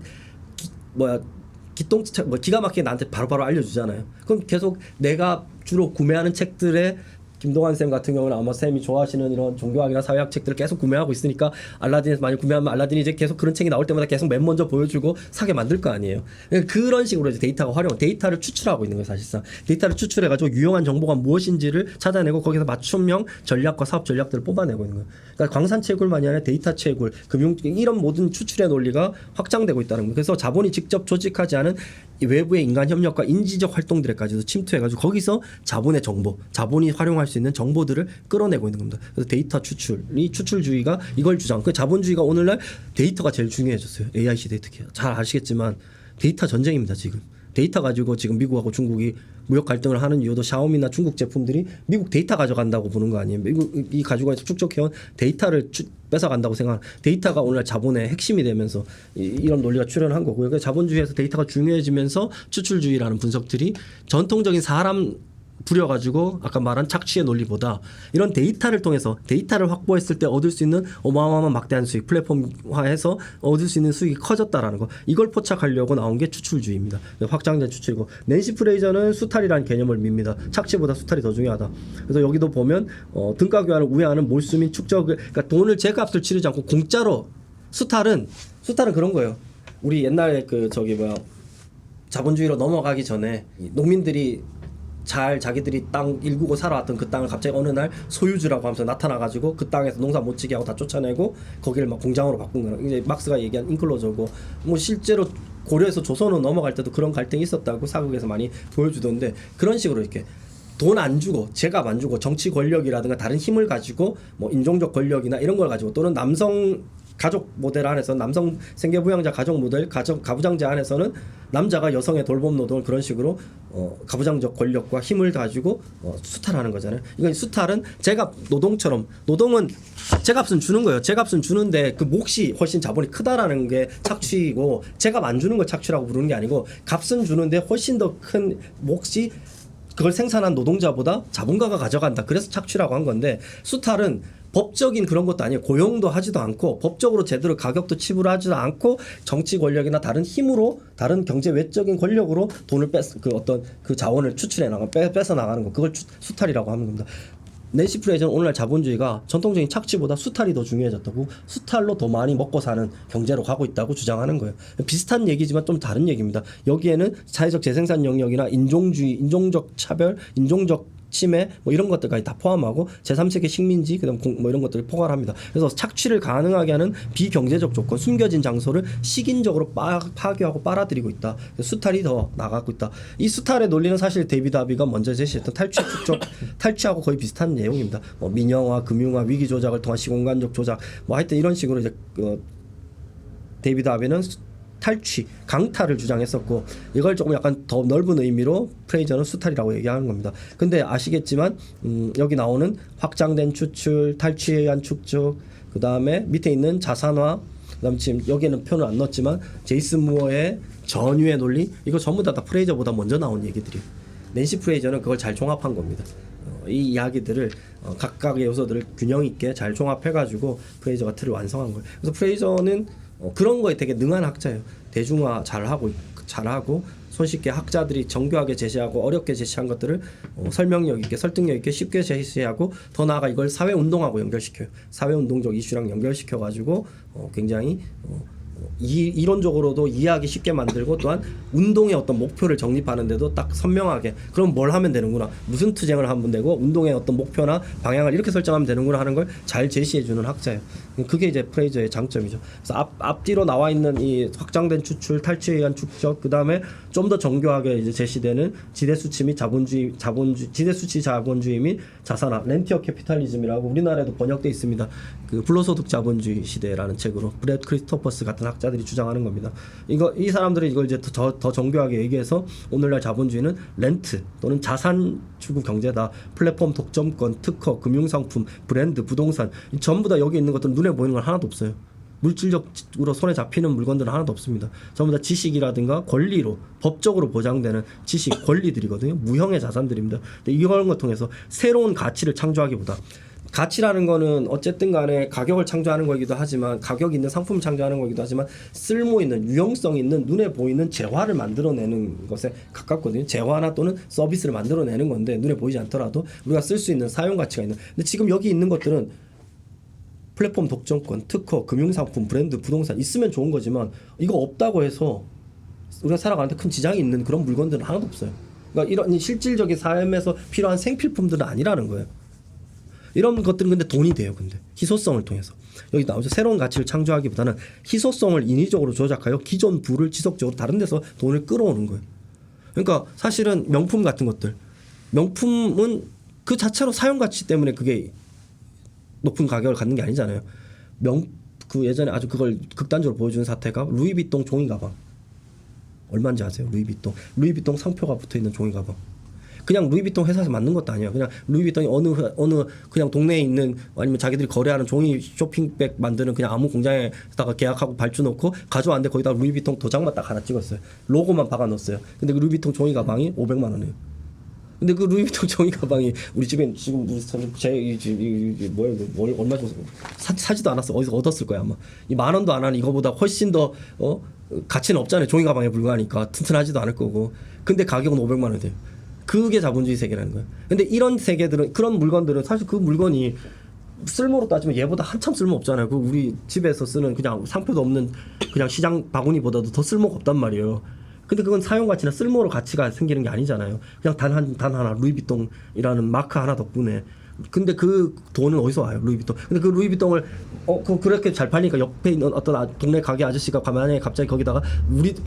기가 막히게 나한테 바로바로 알려주잖아요. 그럼 계속 내가 주로 구매하는 책들의 김동완 쌤 같은 경우는 아마 쌤이 좋아하시는 이런 종교학이나 사회학 책들을 계속 구매하고 있으니까 알라딘에서 많이 구매하면 알라딘이 이제 계속 그런 책이 나올 때마다 계속 맨 먼저 보여주고 사게 만들 거 아니에요. 그런 식으로 이제 데이터를 추출하고 있는 거예요. 사실상 데이터를 추출해가지고 유용한 정보가 무엇인지를 찾아내고 거기서 맞춤형 전략과 사업 전략들을 뽑아내고 있는 거예요. 그러니까 광산 채굴만이 아니라 데이터 채굴, 금융 이런 모든 추출의 논리가 확장되고 있다는 거예요. 그래서 자본이 직접 조직하지 않은 외부의 인간 협력과 인지적 활동들에까지도 침투해가지고 거기서 자본의 정보, 자본이 활용할 수 있는 정보들을 끌어내고 있는 겁니다. 그래서 데이터 추출이 추출주의가 이걸 주장. 그 자본주의가 오늘날 데이터가 제일 중요해졌어요. AI 시대에 특히 잘 아시겠지만 데이터 전쟁입니다. 지금 데이터 가지고 지금 미국하고 중국이 무역 갈등을 하는 이유도 샤오미나 중국 제품들이 미국 데이터 가져간다고 보는 거 아니에요. 미국이 가지고 축적해온 데이터를 뺏어간다고 생각하는 데이터가 오늘 자본의 핵심이 되면서 이런 논리가 출현한 거고요. 그러니까 자본주의에서 데이터가 중요해지면서 추출주의라는 분석들이 전통적인 사람 부려가지고 아까 말한 착취의 논리보다 이런 데이터를 통해서 데이터를 확보했을 때 얻을 수 있는 어마어마한 막대한 수익 플랫폼화해서 얻을 수 있는 수익이 커졌다라는 거 이걸 포착하려고 나온 게 추출주의입니다. 확장된 추출이고 낸시 프레이저는 수탈이라는 개념을 밉니다. 착취보다 수탈이 더 중요하다. 그래서 여기도 보면 등가 교환을 우회하는 몰수 및 축적을 그러니까 돈을 제값을 치르지 않고 공짜로 수탈은 그런 거예요. 우리 옛날에 자본주의로 넘어가기 전에 농민들이 잘 자기들이 땅 일구고 살아왔던 그 땅을 갑자기 어느 날 소유주라고 하면서 나타나가지고 그 땅에서 농사 못 지게 하고 다 쫓아내고 거기를 막 공장으로 바꾼 거는 이제 막스가 얘기한 인클로저고 뭐 실제로 고려에서 조선으로 넘어갈 때도 그런 갈등이 있었다고 사극에서 많이 보여주던데 그런 식으로 이렇게 돈 안 주고 제값 안 주고 정치 권력이라든가 다른 힘을 가지고 뭐 인종적 권력이나 이런 걸 가지고 또는 남성 가족 모델 안에서 남성 생계부양자 가족 모델 가부장제 안에서는 남자가 여성의 돌봄 노동을 그런 식으로 가부장적 권력과 힘을 가지고 수탈하는 거잖아요. 이건 수탈은 제값 노동처럼 노동은 제값은 주는 거예요. 제값은 주는데 그 몫이 훨씬 자본이 크다라는 게 착취이고 제값 안 주는 걸 착취라고 부르는 게 아니고 값은 주는데 훨씬 더 큰 몫이 그걸 생산한 노동자보다 자본가가 가져간다. 그래서 착취라고 한 건데 수탈은 법적인 그런 것도 아니에요. 고용도 하지도 않고 법적으로 제대로 가격도 지불하지도 않고 정치 권력이나 다른 힘으로 다른 경제 외적인 권력으로 돈을 그 자원을 추출해 나가 뺏어 나가는 거 그걸 수탈이라고 하는 겁니다. 낸시 프레이저는 오늘날 자본주의가 전통적인 착취보다 수탈이 더 중요해졌다고 수탈로 더 많이 먹고 사는 경제로 가고 있다고 주장하는 거예요. 비슷한 얘기지만 좀 다른 얘기입니다. 여기에는 사회적 재생산 영역이나 인종주의, 인종적 차별, 인종적 침해 뭐 이런 것들까지 다 포함하고 제3세계 식민지 그다음 뭐 이런 것들을 포괄합니다. 그래서 착취를 가능하게 하는 비경제적 조건, 숨겨진 장소를 식인적으로 파괴하고 빨아들이고 있다. 수탈이 더 나가고 있다. 이 수탈의 논리는 사실 데이비드 하비가 먼저 제시했던 탈취하고 거의 비슷한 내용입니다. 뭐 민영화, 금융화, 위기 조작을 통한 시공간적 조작, 뭐 하여튼 이런 식으로 이제 데이비드 하비는 탈취, 강탈을 주장했었고 이걸 조금 약간 더 넓은 의미로 프레이저는 수탈이라고 얘기하는 겁니다. 근데 아시겠지만 여기 나오는 확장된 추출, 탈취에 의한 축적, 그 다음에 밑에 있는 자산화, 그 다음에 지금 여기에는 표는 안 넣었지만 제이슨 무어의 전유의 논리 이거 전부 다 프레이저보다 먼저 나온 얘기들이에요. 낸시 프레이저는 그걸 잘 종합한 겁니다. 이 이야기들을 각각의 요소들을 균형 있게 잘 종합해가지고 프레이저가 틀을 완성한 거예요. 그래서 프레이저는 그런 거에 되게 능한 학자예요. 대중화 잘하고 손쉽게 학자들이 정교하게 제시하고 어렵게 제시한 것들을 설명력 있게 설득력 있게 쉽게 제시하고 더 나아가 이걸 사회운동하고 연결시켜요. 사회운동적 이슈랑 연결시켜가지고 굉장히 이론적으로도 이해하기 쉽게 만들고 또한 운동의 어떤 목표를 정립하는데도 딱 선명하게 그럼 뭘 하면 되는구나 무슨 투쟁을 하면 되고 운동의 어떤 목표나 방향을 이렇게 설정하면 되는구나 하는 걸 잘 제시해주는 학자예요. 그게 이제 프레이저의 장점이죠. 그래서 앞뒤로 나와 있는 이 확장된 추출, 탈취에 의한 축적, 그 다음에 좀 더 정교하게 이제 제시되는 지대수치 및 지대수치 자본주의 및 자산화, 렌티어 캐피탈리즘이라고 우리나라에도 번역돼 있습니다. 그 불로소득 자본주의 시대라는 책으로 브렛 크리스토퍼스 같은 학자들이 주장하는 겁니다. 이 사람들이 이걸 이제 더 정교하게 얘기해서 오늘날 자본주의는 렌트 또는 자산 추구 경제다. 플랫폼 독점권, 특허, 금융상품, 브랜드, 부동산 전부 다 여기 있는 것들은 눈에 보이는 건 하나도 없어요. 물질적으로 손에 잡히는 물건들은 하나도 없습니다. 전부 다 지식이라든가 권리로 법적으로 보장되는 지식, 권리들이거든요. 무형의 자산들입니다. 근데 이런 걸 통해서 새로운 가치를 창조하기보다 가치라는 거는 어쨌든 간에 가격을 창조하는 거이기도 하지만 가격 있는 상품을 창조하는 거이기도 하지만 쓸모 있는 유용성 있는 눈에 보이는 재화를 만들어내는 것에 가깝거든요. 재화나 또는 서비스를 만들어내는 건데 눈에 보이지 않더라도 우리가 쓸 수 있는 사용 가치가 있는. 근데 지금 여기 있는 것들은 플랫폼 독점권, 특허, 금융상품, 브랜드, 부동산 있으면 좋은 거지만 이거 없다고 해서 우리가 살아가는데 큰 지장이 있는 그런 물건들은 하나도 없어요. 그러니까 이런 실질적인 삶에서 필요한 생필품들은 아니라는 거예요. 이런 것들은 근데 돈이 돼요. 근데 희소성을 통해서 여기 나오죠. 새로운 가치를 창조하기보다는 희소성을 인위적으로 조작하여 기존 부를 지속적으로 다른 데서 돈을 끌어오는 거예요. 그러니까 사실은 명품 같은 것들, 명품은 그 자체로 사용 가치 때문에 그게 높은 가격을 갖는 게 아니잖아요. 그 예전에 아주 그걸 극단적으로 보여주는 사태가 루이비통 종이 가방. 얼마인지 아세요? 루이비통 상표가 붙어 있는 종이 가방. 그냥 루이비통 회사에서 만든 것도 아니야. 그냥 루이비통이 어느 그냥 동네에 있는 아니면 자기들이 거래하는 종이 쇼핑백 만드는 그냥 아무 공장에다가 계약하고 발주 놓고 가져왔는데 거기다 루이비통 도장만 딱 하나 찍었어요. 로고만 박아 놓았어요. 근데 그 루이비통 종이 가방이 500만 원이에요. 근데 그 루이비통 종이 가방이 우리 집에 지금 제 뭐야 이거 얼마 줬어? 사지도 않았어. 어디서 얻었을 거야 아마. 이 10,000원도 안 하는 이거보다 훨씬 더 가치는 없잖아요. 종이 가방에 불과하니까 튼튼하지도 않을 거고. 근데 가격은 500만 원 돼요. 그게 자본주의 세계라는 거예요. 근데 이런 세계들은 그런 물건들은 사실 그 물건이 쓸모로 따지면 얘보다 한참 쓸모 없잖아요. 그 우리 집에서 쓰는 그냥 상표도 없는 그냥 시장 바구니보다도 더 쓸모가 없단 말이에요. 근데 그건 사용 가치나 쓸모로 가치가 생기는 게 아니잖아요. 그냥 단 하나 루이비통이라는 마크 하나 덕분에. 근데 그 돈은 어디서 와요? 루이비통. 근데 그 루이비통을 그렇게 잘 팔리니까 옆에 있는 어떤 동네 가게 아저씨가 가만히 갑자기 거기다가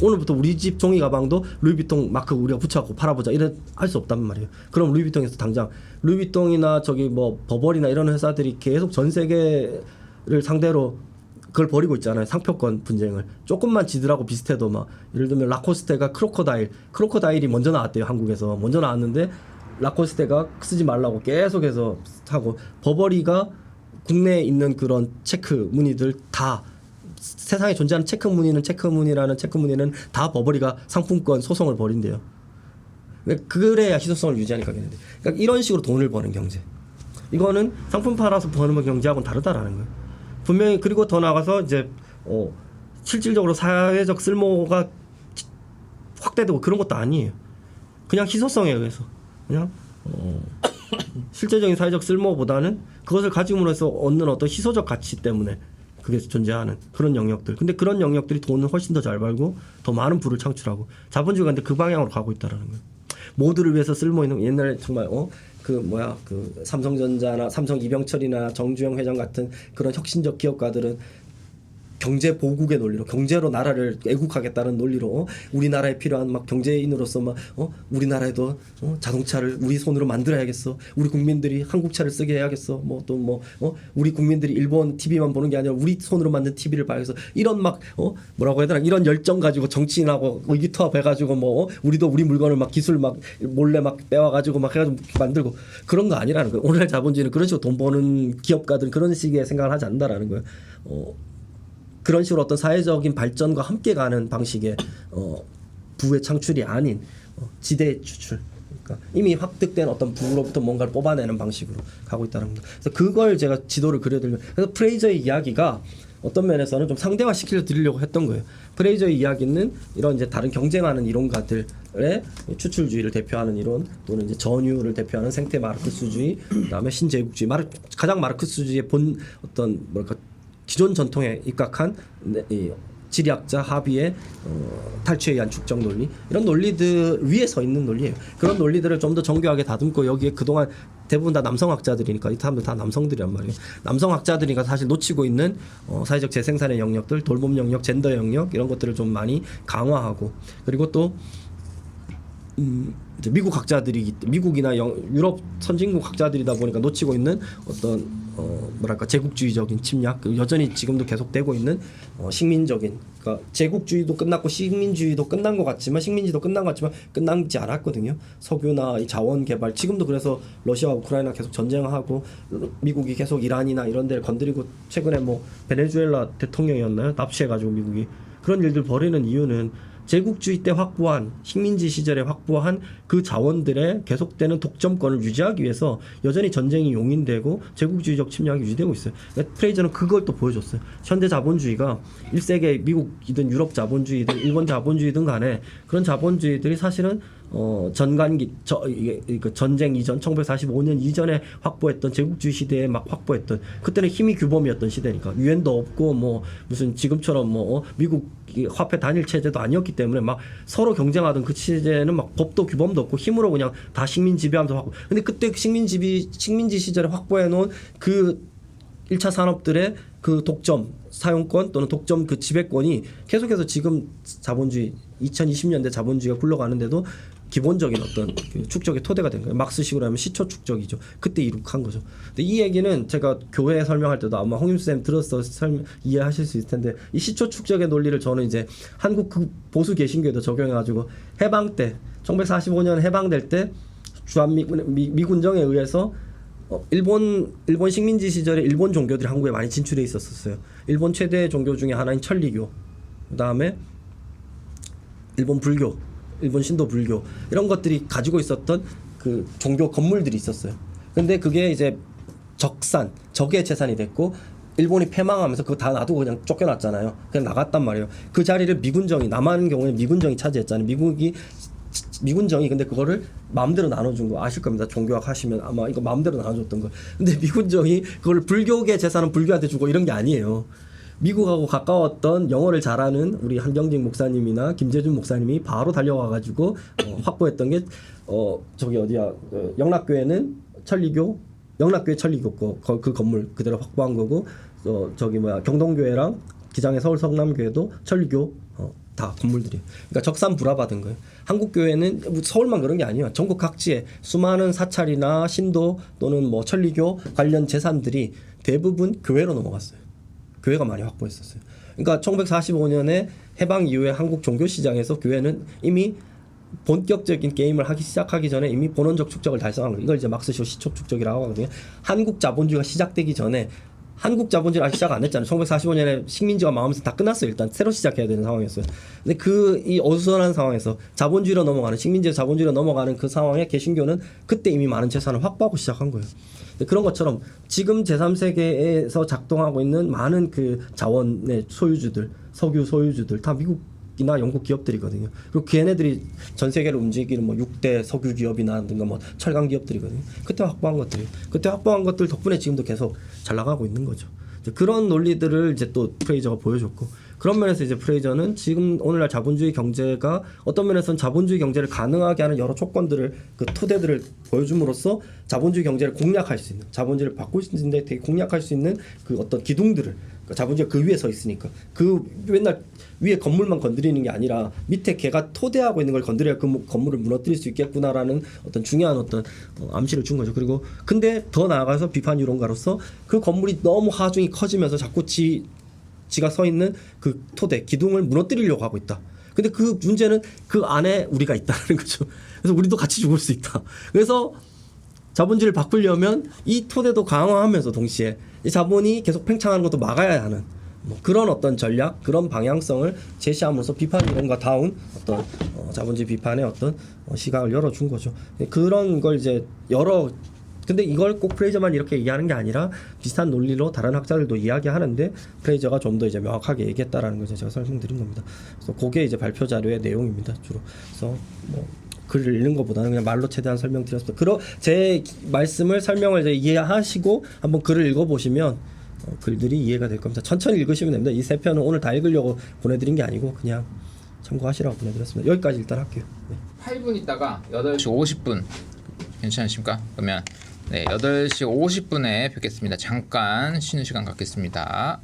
오늘부터 우리 집 종이 가방도 루이비통 마크 우리가 붙여갖고 팔아보자 이래 할 수 없단 말이에요. 그럼 루이비통에서 당장 루이비통이나 저기 뭐 버버리나 이런 회사들이 계속 전 세계를 상대로 그걸 벌이고 있잖아요. 상표권 분쟁을. 조금만 지들하고 비슷해도 막 예를 들면 라코스테가 크로코다일이 먼저 나왔대요. 한국에서 먼저 나왔는데 라코스테가 쓰지 말라고 계속해서 하고 버버리가 국내에 있는 그런 체크 무늬들 다 세상에 존재하는 체크무늬는 다 버버리가 상품권 소송을 벌인대요. 그래야 희소성을 유지하니까 걔네들. 그러니까 이런 식으로 돈을 버는 경제. 이거는 상품 팔아서 버는 경제하고는 다르다라는 거예요. 분명히. 그리고 더 나아가서 이제 실질적으로 사회적 쓸모가 확대되고 그런 것도 아니에요. 그냥 희소성에 의해서 그냥 실제적인 사회적 쓸모보다는 그것을 가짐으로 해서 얻는 어떤 희소적 가치 때문에 그게 존재하는 그런 영역들. 근데 그런 영역들이 돈을 훨씬 더 잘 벌고 더 많은 부를 창출하고 자본주의가 근데 그 방향으로 가고 있다라는 거예요. 모두를 위해서 쓸모 있는. 옛날에 정말 그 삼성전자나 삼성 이병철이나 정주영 회장 같은 그런 혁신적 기업가들은 경제 보국의 논리로 경제로 나라를 애국하겠다는 논리로 우리나라에 필요한 막 경제인으로서 막 우리나라에도 자동차를 우리 손으로 만들어야겠어. 우리 국민들이 한국차를 쓰게 해야겠어. 우리 국민들이 일본 TV만 보는 게 아니라 우리 손으로 만든 TV를 봐야겠어. 이런 막 뭐라고 해야 되나 이런 열정 가지고 정치인하고 의기투합해가지고 우리도 우리 물건을 막 기술 막 몰래 막 빼와가지고 막 해가지고 만들고 그런 거 아니라는 거예요. 오늘날 자본주의는 그런 식으로 돈 버는 기업가들은 그런 식의 생각을 하지 않는다라는 거예요. 그런 식으로 어떤 사회적인 발전과 함께 가는 방식의 부의 창출이 아닌 지대의 추출. 그러니까 이미 획득된 어떤 부로부터 뭔가를 뽑아내는 방식으로 가고 있다는 겁니다. 그래서 그걸 제가 지도를 그려드리면 그래서 프레이저의 이야기가 어떤 면에서는 좀 상대화 시켜 드리려고 했던 거예요. 프레이저의 이야기는 이런 이제 다른 경쟁하는 이론가들의 추출주의를 대표하는 이론 또는 이제 전유를 대표하는 생태 마르크스주의, 그다음에 신제국주의, 가장 마르크스주의의 본 어떤 뭐랄까 기존 전통에 입각한 이 지리학자 하비의 탈취에 의한 축적 논리, 이런 논리들 위에 서 있는 논리예요. 그런 논리들을 좀 더 정교하게 다듬고 여기에 그동안 대부분 다 남성학자들이니까 이 사람들 다 남성들이란 말이에요. 남성학자들이니까 사실 놓치고 있는 사회적 재생산의 영역들, 돌봄 영역, 젠더 영역 이런 것들을 좀 많이 강화하고, 그리고 또 이제 미국 학자들이 미국이나 유럽 선진국 학자들이다 보니까 놓치고 있는 어떤 뭐랄까 제국주의적인 침략, 여전히 지금도 계속되고 있는 식민적인, 그러니까 제국주의도 끝났고 식민주의도 끝난 것 같지만 식민지도 끝난 것 같지만 끝나지 않았거든요. 석유나 이 자원 개발, 지금도 그래서 러시아와 우크라이나 계속 전쟁하고 미국이 계속 이란이나 이런 데를 건드리고, 최근에 뭐 베네수엘라 대통령이었나요? 납치해가지고 미국이 그런 일들 벌이는 이유는 제국주의 때 확보한 식민지 시절에 확보한 그 자원들의 계속되는 독점권을 유지하기 위해서 여전히 전쟁이 용인되고 제국주의적 침략이 유지되고 있어요. 그러니까 프레이저는 그걸 또 보여줬어요. 현대 자본주의가 1세기 미국이든 유럽 자본주의든 일본 자본주의든 간에 그런 자본주의들이 사실은 전간기 전쟁 이전 1945년 이전에 확보했던 제국주의 시대에 막 확보했던 그때는 힘이 규범이었던 시대니까 유엔도 없고 뭐 무슨 지금처럼 뭐 미국 화폐 단일 체제도 아니었기 때문에 막 서로 경쟁하던 그 시대에는 막 법도 규범도 없고 힘으로 그냥 다 식민 지배하면서 확보. 근데 그때 식민지 시절에 확보해 놓은 그 1차 산업들의 그 독점 사용권 또는 독점 그 지배권이 계속해서 지금 자본주의 2020년대 자본주의가 굴러가는데도 기본적인 어떤 그 축적의 토대가 된 거예요. 막스식으로 하면 시초 축적이죠. 그때 이룩한 거죠. 근데 이 얘기는 제가 교회 설명할 때도 아마 홍윤수 쌤 들어서 이해하실 수 있을 텐데 이 시초 축적의 논리를 저는 이제 한국 그 보수 개신교에도 적용해가지고 해방 때 1945년 해방될 때 미군정에 의해서 일본 식민지 시절에 일본 종교들이 한국에 많이 진출해 있었어요. 일본 최대 종교 중에 하나인 천리교, 그다음에 일본 불교, 일본 신도 불교 이런 것들이 가지고 있었던 그 종교 건물들이 있었어요. 근데 그게 이제 적의 재산이 됐고 일본이 패망하면서 그거 다 놔두고 그냥 쫓겨났잖아요. 그냥 나갔단 말이에요. 그 자리를 미군정이 남한 경우에 미군정이 차지했잖아요. 미군정이 근데 그거를 마음대로 나눠준 거 아실 겁니다. 종교학 하시면 아마 이거 마음대로 나눠줬던 거. 근데 미군정이 그걸 불교계 재산은 불교한테 주고 이런 게 아니에요. 미국하고 가까웠던 영어를 잘하는 우리 한경직 목사님이나 김재준 목사님이 바로 달려와가지고 확보했던 게 저기 어디야 영락교회는 천리교 영락교회 천리교 그 건물 그대로 확보한 거고 저기 경동교회랑 기장의 서울 성남교회도 천리교 다 건물들이에요. 그러니까 적산불화받은 거예요. 한국 교회는 서울만 그런 게 아니에요. 전국 각지에 수많은 사찰이나 신도 또는 뭐 천리교 관련 재산들이 대부분 교회로 넘어갔어요. 교회가 많이 확보했었어요. 그러니까 1945년에 해방 이후에 한국 종교 시장에서 교회는 이미 본격적인 게임을 시작하기 전에 이미 본원적 축적을 달성한 거예요. 이걸 이제 막스쇼 시초 축적이라고 하거든요. 한국 자본주의가 시작되기 전에 한국 자본주의 아직 시작 안 했잖아요. 1945년에 식민지가 망하면서 다 끝났어요. 일단 새로 시작해야 되는 상황이었어요. 근데 이 어수선한 상황에서 자본주의로 넘어가는 식민지에서 자본주의로 넘어가는 그 상황에 개신교는 그때 이미 많은 재산을 확보하고 시작한 거예요. 그런 것처럼 지금 제3세계에서 작동하고 있는 많은 그 자원의 소유주들, 석유 소유주들 다 미국이나 영국 기업들이거든요. 그리고 걔네들이 전 세계를 움직이는 뭐 6대 석유 기업이나든가 뭐 철강 기업들이거든요. 그때 확보한 것들이. 그때 확보한 것들 덕분에 지금도 계속 잘 나가고 있는 거죠. 그런 논리들을 이제 또 프레이저가 보여줬고 그런 면에서 이제 프레이저는 지금 오늘날 자본주의 경제가 어떤 면에서는 자본주의 경제를 가능하게 하는 여러 조건들을 그 토대들을 보여줌으로써 자본주의 경제를 공략할 수 있는 자본주의를 바꿀 수 있는데 되게 공략할 수 있는 그 어떤 기둥들을 자본주의가 그 위에 서 있으니까 그 맨날 위에 건물만 건드리는 게 아니라 밑에 걔가 토대하고 있는 걸 건드려야 그 건물을 무너뜨릴 수 있겠구나라는 어떤 중요한 어떤 암시를 준 거죠. 그리고 근데 더 나아가서 비판 유론가로서 그 건물이 너무 하중이 커지면서 자꾸 지가 서 있는 그 토대 기둥을 무너뜨리려고 하고 있다. 근데 그 문제는 그 안에 우리가 있다는 거죠. 그래서 우리도 같이 죽을 수 있다. 그래서 자본주의를 바꾸려면 이 토대도 강화하면서 동시에 이 자본이 계속 팽창하는 것도 막아야 하는 뭐 그런 어떤 전략, 그런 방향성을 제시함으로써 비판 이론과 다운 어떤 자본주의 비판의 어떤 시각을 열어준 거죠. 그런 걸 이제 근데 이걸 꼭 프레이저만 이렇게 얘기하는 게 아니라 비슷한 논리로 다른 학자들도 이야기하는데 프레이저가 좀 더 이제 명확하게 얘기했다라는 걸 제가 설명드린 겁니다. 그래서 그게 이제 발표 자료의 내용입니다. 주로. 그래서 뭐 글을 읽는 것보다는 그냥 말로 최대한 설명드렸습니다. 제 말씀을 설명을 이제 이해하시고 한번 글을 읽어보시면 글들이 이해가 될 겁니다. 천천히 읽으시면 됩니다. 이 세 편은 오늘 다 읽으려고 보내드린 게 아니고 그냥 참고하시라고 보내드렸습니다. 여기까지 일단 할게요. 네. 8분 있다가 8시 50분 괜찮으십니까? 그러면 네, 8시 50분에 뵙겠습니다. 잠깐 쉬는 시간 갖겠습니다.